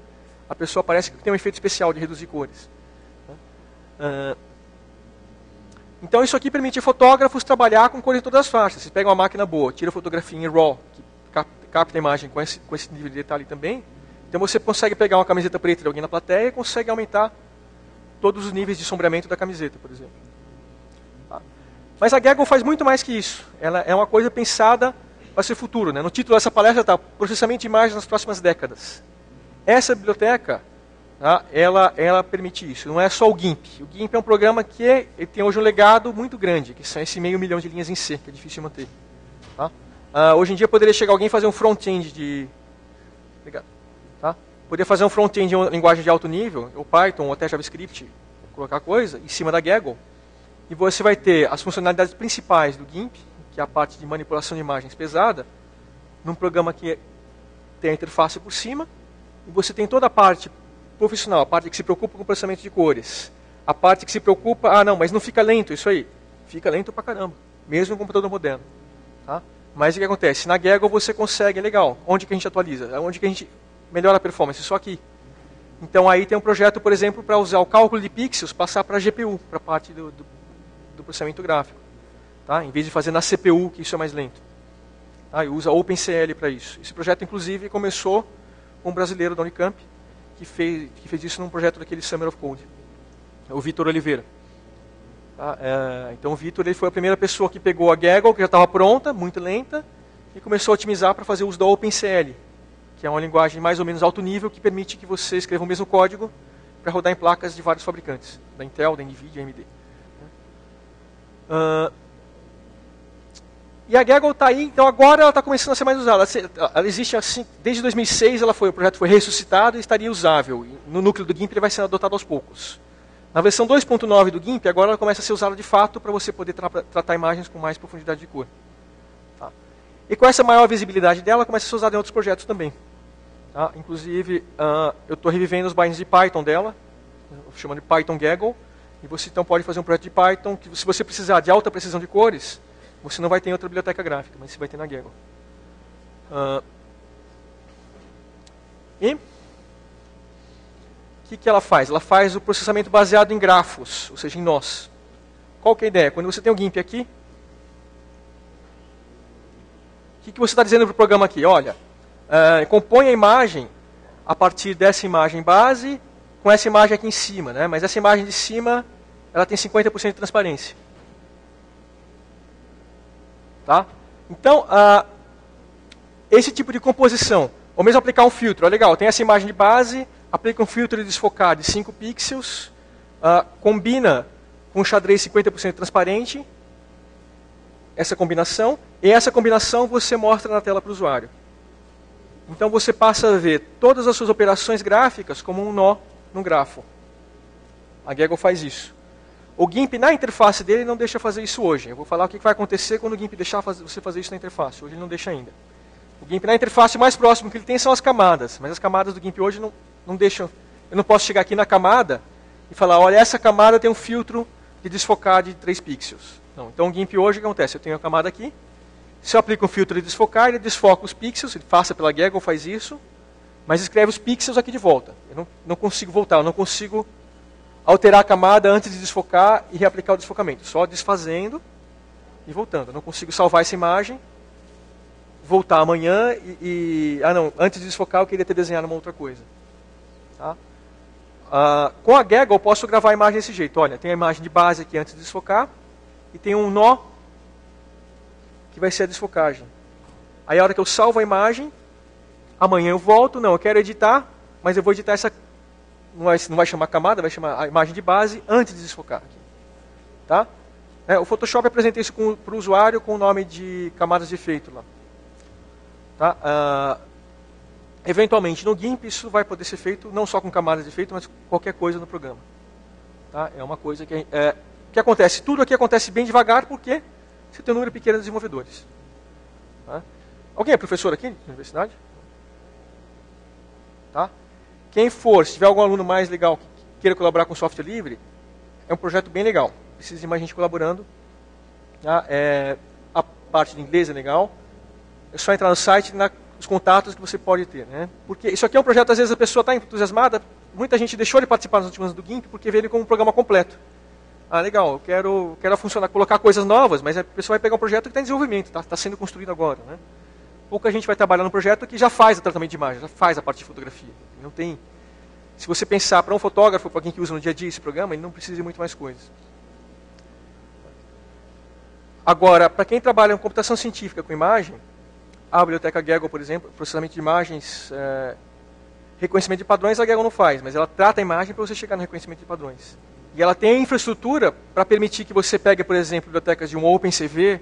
a pessoa parece que tem um efeito especial de reduzir cores. Então isso aqui permite fotógrafos trabalhar com cores em todas as faixas. Você pega uma máquina boa, tira a fotografia em RAW, que capta a imagem com esse nível de detalhe também. Então você consegue pegar uma camiseta preta de alguém na plateia e consegue aumentar todos os níveis de sombreamento da camiseta, por exemplo. Tá? Mas a Gaggle faz muito mais que isso. Ela é uma coisa pensada para ser futuro. Né? No título dessa palestra está processamento de imagens nas próximas décadas. Essa biblioteca, tá? ela permite isso. Não é só o GIMP. O GIMP é um programa que ele tem hoje um legado muito grande, que são esse 500 mil de linhas em C, que é difícil de manter. Tá? Hoje em dia poderia chegar alguém e fazer um front-end de... Obrigado. Tá? Poder fazer um front-end em linguagem de alto nível, ou Python, ou até JavaScript, colocar coisa, em cima da Gaggle, e você vai ter as funcionalidades principais do GIMP, que é a parte de manipulação de imagens pesada, num programa que tem a interface por cima, e você tem toda a parte profissional, a parte que se preocupa com o processamento de cores, a parte que se preocupa, não, mas não fica lento isso aí. Fica lento pra caramba, mesmo no computador moderno. Tá? Mas o que acontece? Na Gaggle você consegue, legal, onde que a gente atualiza? Onde que a gente melhora a performance? Só aqui. Então aí tem um projeto, por exemplo, para usar o cálculo de pixels, passar para a GPU, para a parte do processamento gráfico. Tá? Em vez de fazer na CPU, que isso é mais lento. Tá? E usa OpenCL para isso. Esse projeto, inclusive, começou com um brasileiro da Unicamp, que fez isso num projeto daquele Summer of Code. o Vitor Oliveira. Tá? Então o Vitor ele foi a primeira pessoa que pegou a Gaggle, que já estava pronta, muito lenta, e começou a otimizar para fazer uso da OpenCL, que é uma linguagem mais ou menos alto nível, que permite que você escreva o mesmo código para rodar em placas de vários fabricantes, da Intel, da NVIDIA, AMD. E a Gaggle está aí, então agora ela está começando a ser mais usada. Ela existe assim, desde 2006 o projeto foi ressuscitado e estaria usável. No núcleo do GIMP ele vai sendo adotado aos poucos. Na versão 2.9 do GIMP, agora ela começa a ser usada de fato para você poder tratar imagens com mais profundidade de cor. Tá? E com essa maior visibilidade dela, começa a ser usada em outros projetos também. Tá? Inclusive, eu estou revivendo os bindings de Python dela, chamando de Python Gaggle, e você então pode fazer um projeto de Python que, se você precisar de alta precisão de cores, você não vai ter em outra biblioteca gráfica, mas você vai ter na Gaggle. E o que ela faz? Ela faz o processamento baseado em grafos, ou seja, em nós. Qual que é a ideia? Quando você tem um GIMP aqui, o que você está dizendo para o programa aqui? Olha, compõe a imagem a partir dessa imagem base com essa imagem aqui em cima, né? Mas essa imagem de cima ela tem 50% de transparência. Tá? Então, esse tipo de composição, ou mesmo aplicar um filtro, legal, tem essa imagem de base, aplica um filtro de desfocar de 5 pixels, combina com um xadrez 50% transparente, essa combinação, e essa combinação você mostra na tela para o usuário. Então você passa a ver todas as suas operações gráficas como um nó num grafo. A Gaggle faz isso. O GIMP, na interface dele, não deixa fazer isso hoje. Eu vou falar o que vai acontecer quando o GIMP deixar você fazer isso na interface. Hoje ele não deixa ainda. O GIMP, na interface, o mais próximo que ele tem são as camadas. Mas as camadas do GIMP hoje não deixam... Eu não posso chegar aqui na camada e falar, olha, essa camada tem um filtro de desfocar de 3 pixels. Não. Então o GIMP hoje, o que acontece? Eu tenho a camada aqui. Se eu aplico um filtro de desfocar, ele desfoca os pixels, ele passa pela Gaggle, faz isso, mas escreve os pixels aqui de volta. Eu não consigo voltar, eu não consigo alterar a camada antes de desfocar e reaplicar o desfocamento. Só desfazendo e voltando. Eu não consigo salvar essa imagem, voltar amanhã antes de desfocar eu queria ter desenhado uma outra coisa. Tá? Com a Gaggle eu posso gravar a imagem desse jeito. Olha, tem a imagem de base aqui antes de desfocar e tem um nó que vai ser a desfocagem. Aí a hora que eu salvo a imagem, amanhã eu volto, eu quero editar, mas eu vou editar essa... Não vai chamar camada, vai chamar a imagem de base antes de desfocar. Tá? O Photoshop apresenta isso para o usuário com o nome de camadas de efeito lá. Tá? Eventualmente, no GIMP, isso vai poder ser feito não só com camadas de efeito, mas com qualquer coisa no programa. Tá? É uma coisa que acontece. Tudo aqui acontece bem devagar, porque você tem um número pequeno de desenvolvedores. Tá? Alguém é professor aqui na universidade? Tá? Quem for, se tiver algum aluno mais legal que queira colaborar com software livre, é um projeto bem legal. Precisa de mais gente colaborando. Tá? A parte de inglês é legal. É só entrar no site e os contatos que você pode ter. Né? Porque isso aqui é um projeto, às vezes a pessoa está entusiasmada, muita gente deixou de participar nas últimas do GIMP porque vê ele como um programa completo. Legal, eu quero funcionar, colocar coisas novas, mas a pessoa vai pegar um projeto que está em desenvolvimento, está sendo construído agora. Né? Pouca gente vai trabalhar num projeto que já faz o tratamento de imagem, já faz a parte de fotografia. Não tem... Se você pensar para um fotógrafo, para alguém que usa no dia a dia esse programa, ele não precisa de muito mais coisas. Agora, para quem trabalha em computação científica com imagem, a biblioteca Gaggle, por exemplo, processamento de imagens, reconhecimento de padrões, a Gaggle não faz, mas ela trata a imagem para você chegar no reconhecimento de padrões. E ela tem a infraestrutura para permitir que você pegue, por exemplo, bibliotecas de um OpenCV,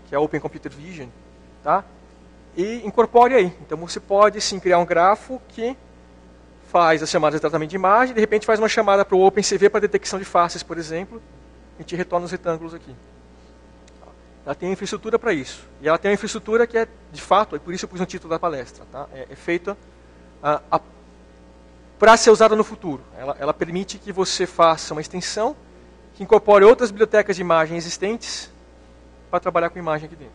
que é Open Computer Vision, tá? E incorpore aí. Então você pode sim criar um grafo que faz as chamadas de tratamento de imagem, de repente faz uma chamada para o OpenCV para detecção de faces, por exemplo, e te retorna os retângulos aqui. Ela tem a infraestrutura para isso. E ela tem uma infraestrutura que é, de fato, e por isso eu pus no título da palestra, tá? É feita para ser usada no futuro. Ela permite que você faça uma extensão que incorpore outras bibliotecas de imagem existentes para trabalhar com imagem aqui dentro.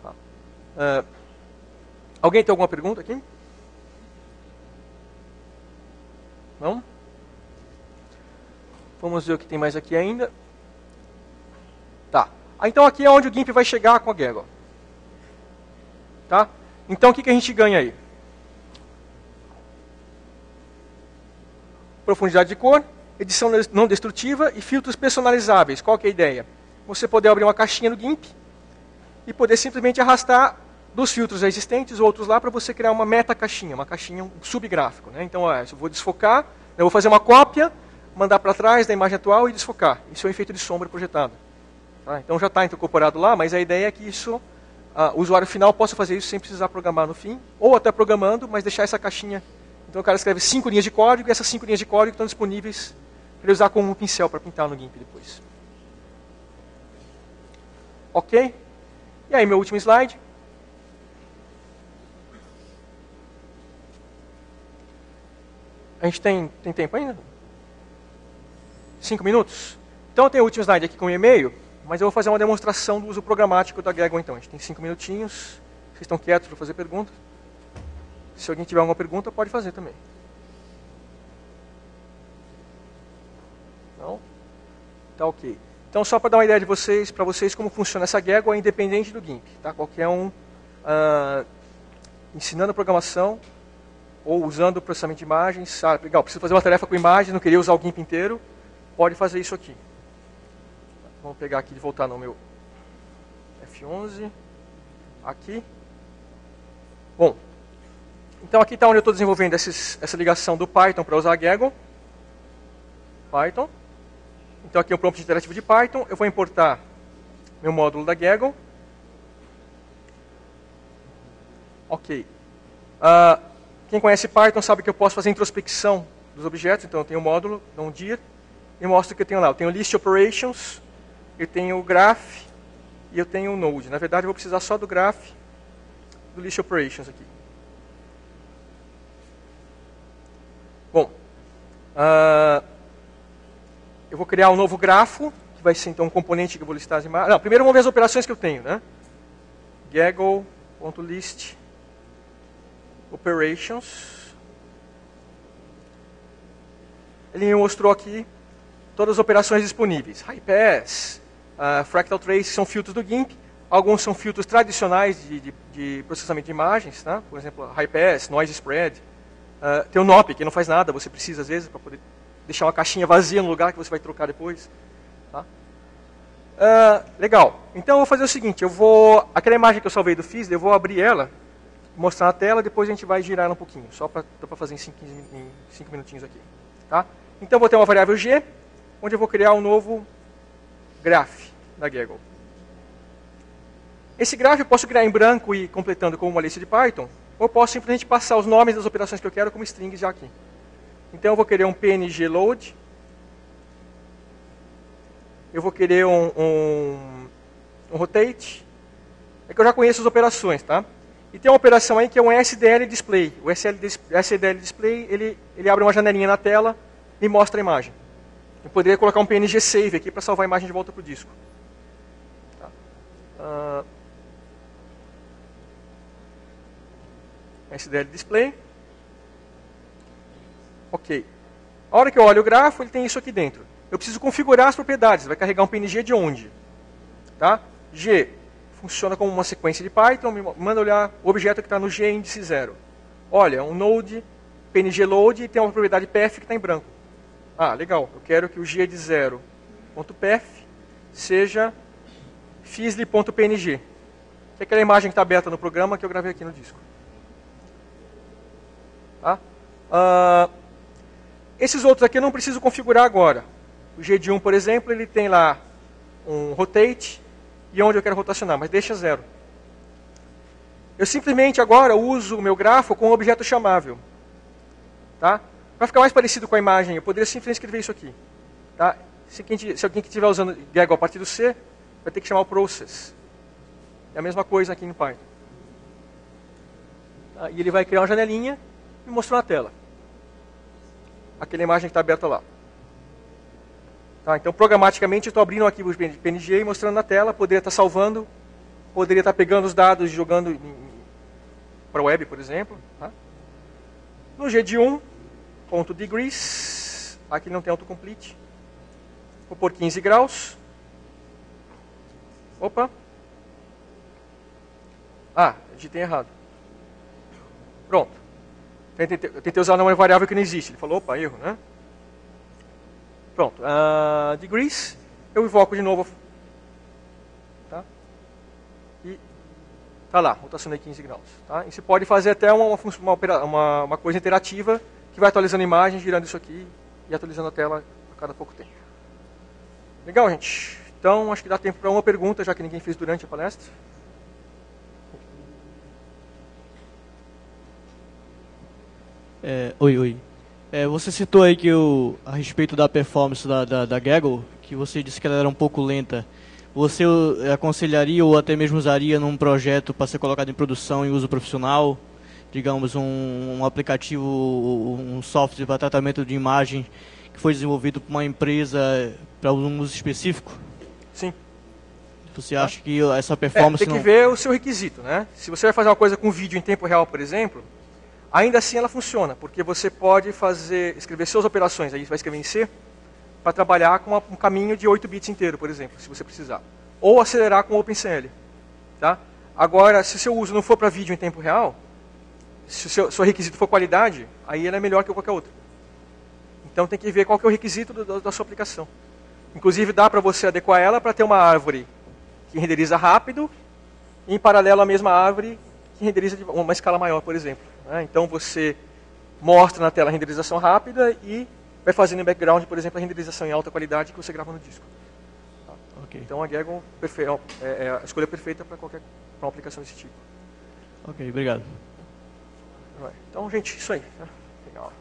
Tá? Alguém tem alguma pergunta aqui? Não? Vamos ver o que tem mais aqui ainda. Tá. Então aqui é onde o GIMP vai chegar com a Gaggle. Tá? Então o que a gente ganha aí? Profundidade de cor, edição não destrutiva e filtros personalizáveis. Qual que é a ideia? Você poder abrir uma caixinha no GIMP e poder simplesmente arrastar dos filtros existentes, outros lá, para você criar uma meta-caixinha, uma caixinha, um subgráfico. Né? Então, eu vou desfocar, eu vou fazer uma cópia, mandar para trás da imagem atual e desfocar. Isso é um efeito de sombra projetado. Tá? Então já está incorporado lá, mas a ideia é que isso, o usuário final possa fazer isso sem precisar programar no fim, ou até programando, mas deixar essa caixinha. Então o cara escreve 5 linhas de código, e essas 5 linhas de código estão disponíveis para ele usar como um pincel para pintar no GIMP depois. Ok? E aí, meu último slide. A gente tem tempo ainda? 5 minutos? Então eu tenho o último slide aqui com o e-mail, mas eu vou fazer uma demonstração do uso programático da Gaggle então. A gente tem 5 minutinhos. Vocês estão quietos para fazer perguntas? Se alguém tiver alguma pergunta, pode fazer também. Não? Tá ok. Então, só para dar uma ideia para vocês como funciona essa Gaggle, é independente do GIMP. Tá? Qualquer um ensinando programação ou usando processamento de imagens. Legal, preciso fazer uma tarefa com imagem, não queria usar o GIMP inteiro, pode fazer isso aqui. Vamos pegar aqui e voltar no meu F11. Aqui. Bom, então aqui está onde eu estou desenvolvendo essa ligação do Python para usar a Gaggle. Python. Então aqui é o prompt interativo de Python. Eu vou importar meu módulo da Gaggle. Ok. Quem conhece Python sabe que eu posso fazer introspecção dos objetos. Então eu tenho o módulo, dou um dir, e mostro o que eu tenho lá. Eu tenho list operations, eu tenho o graph e eu tenho o node. Na verdade eu vou precisar só do graph, do list operations aqui. Bom, eu vou criar um novo grafo, que vai ser então um componente que eu vou listar as imagens. Não, primeiro vamos ver as operações que eu tenho, né? Gaggle.list operations. Ele me mostrou aqui todas as operações disponíveis. High pass, fractal trace são filtros do GIMP. Alguns são filtros tradicionais de processamento de imagens, tá? Por exemplo, high pass, noise spread. Tem o NOP, que não faz nada, você precisa às vezes para poder deixar uma caixinha vazia no lugar que você vai trocar depois. Tá? Legal. Então eu vou fazer o seguinte, aquela imagem que eu salvei do Fizzler, eu vou abrir ela, mostrar na tela, depois a gente vai girar ela um pouquinho, só para fazer em 5 minutinhos aqui. Tá? Então eu vou ter uma variável G, onde eu vou criar um novo graph da Gaggle. Esse graph eu posso criar em branco e completando com uma lista de Python, ou eu posso simplesmente passar os nomes das operações que eu quero como strings já aqui. Então eu vou querer um png load, eu vou querer um rotate, é que eu já conheço as operações, tá? E tem uma operação aí que é um SDL display. O SDL display, ele abre uma janelinha na tela e mostra a imagem. Eu poderia colocar um png save aqui para salvar a imagem de volta para o disco. Tá? SDL display. Ok. A hora que eu olho o grafo, ele tem isso aqui dentro. Eu preciso configurar as propriedades. Vai carregar um PNG de onde? Tá? G funciona como uma sequência de Python. Me manda olhar o objeto que está no G índice 0. Olha, um node PNG load e tem uma propriedade path que está em branco. Legal. Eu quero que o G de 0.path seja fizzly.png. Que é aquela imagem que está aberta no programa que eu gravei aqui no disco. Tá? Esses outros aqui eu não preciso configurar agora. O G de 1, por exemplo, ele tem lá um rotate e onde eu quero rotacionar, mas deixa 0. Eu simplesmente agora uso o meu grafo com um objeto chamável. Tá? Para ficar mais parecido com a imagem, eu poderia simplesmente escrever isso aqui. Tá? Se alguém que estiver usando Gaggle a partir do C, vai ter que chamar o process. É a mesma coisa aqui no Python. Tá? E ele vai criar uma janelinha e mostrar na tela. Aquela imagem que está aberta lá. Tá, então, programaticamente, eu estou abrindo um arquivo de PNG e mostrando na tela. Poderia estar salvando, poderia estar pegando os dados e jogando para a web, por exemplo. Tá? No G de 1, ponto degrees, aqui não tem autocomplete. Vou pôr 15 graus. Opa. Digitei errado. Pronto. Eu tentei usar uma variável que não existe. Ele falou, opa, erro, né? Pronto. Degrees, eu invoco de novo. Tá? E tá lá, rotacionei 15 graus. Tá? E você pode fazer até uma coisa interativa que vai atualizando a imagem, girando isso aqui e atualizando a tela a cada pouco tempo. Legal, gente? Então, acho que dá tempo para uma pergunta, já que ninguém fez durante a palestra. Oi. Você citou aí que a respeito da performance da Gaggle, que você disse que ela era um pouco lenta. Você aconselharia ou até mesmo usaria num projeto para ser colocado em produção em uso profissional? Digamos, um aplicativo, um software para tratamento de imagem que foi desenvolvido por uma empresa para um uso específico? Sim. Você acha que essa performance tem que ver o seu requisito, né? Se você vai fazer uma coisa com vídeo em tempo real, por exemplo, ainda assim ela funciona, porque você pode escrever suas operações, aí você vai escrever em C, para trabalhar com um caminho de 8 bits inteiro, por exemplo, se você precisar. Ou acelerar com OpenCL. Tá? Agora, se o seu uso não for para vídeo em tempo real, se o seu requisito for qualidade, aí ela é melhor que qualquer outra. Então tem que ver qual que é o requisito da sua aplicação. Inclusive dá para você adequar ela para ter uma árvore que renderiza rápido, e em paralelo a mesma árvore que renderiza de uma escala maior, por exemplo. Então você mostra na tela a renderização rápida e vai fazendo em background, por exemplo, a renderização em alta qualidade que você grava no disco. Tá? Okay. Então a Gaggle é a escolha perfeita para uma aplicação desse tipo. Ok, obrigado. Então, gente, isso aí. Tá? Legal.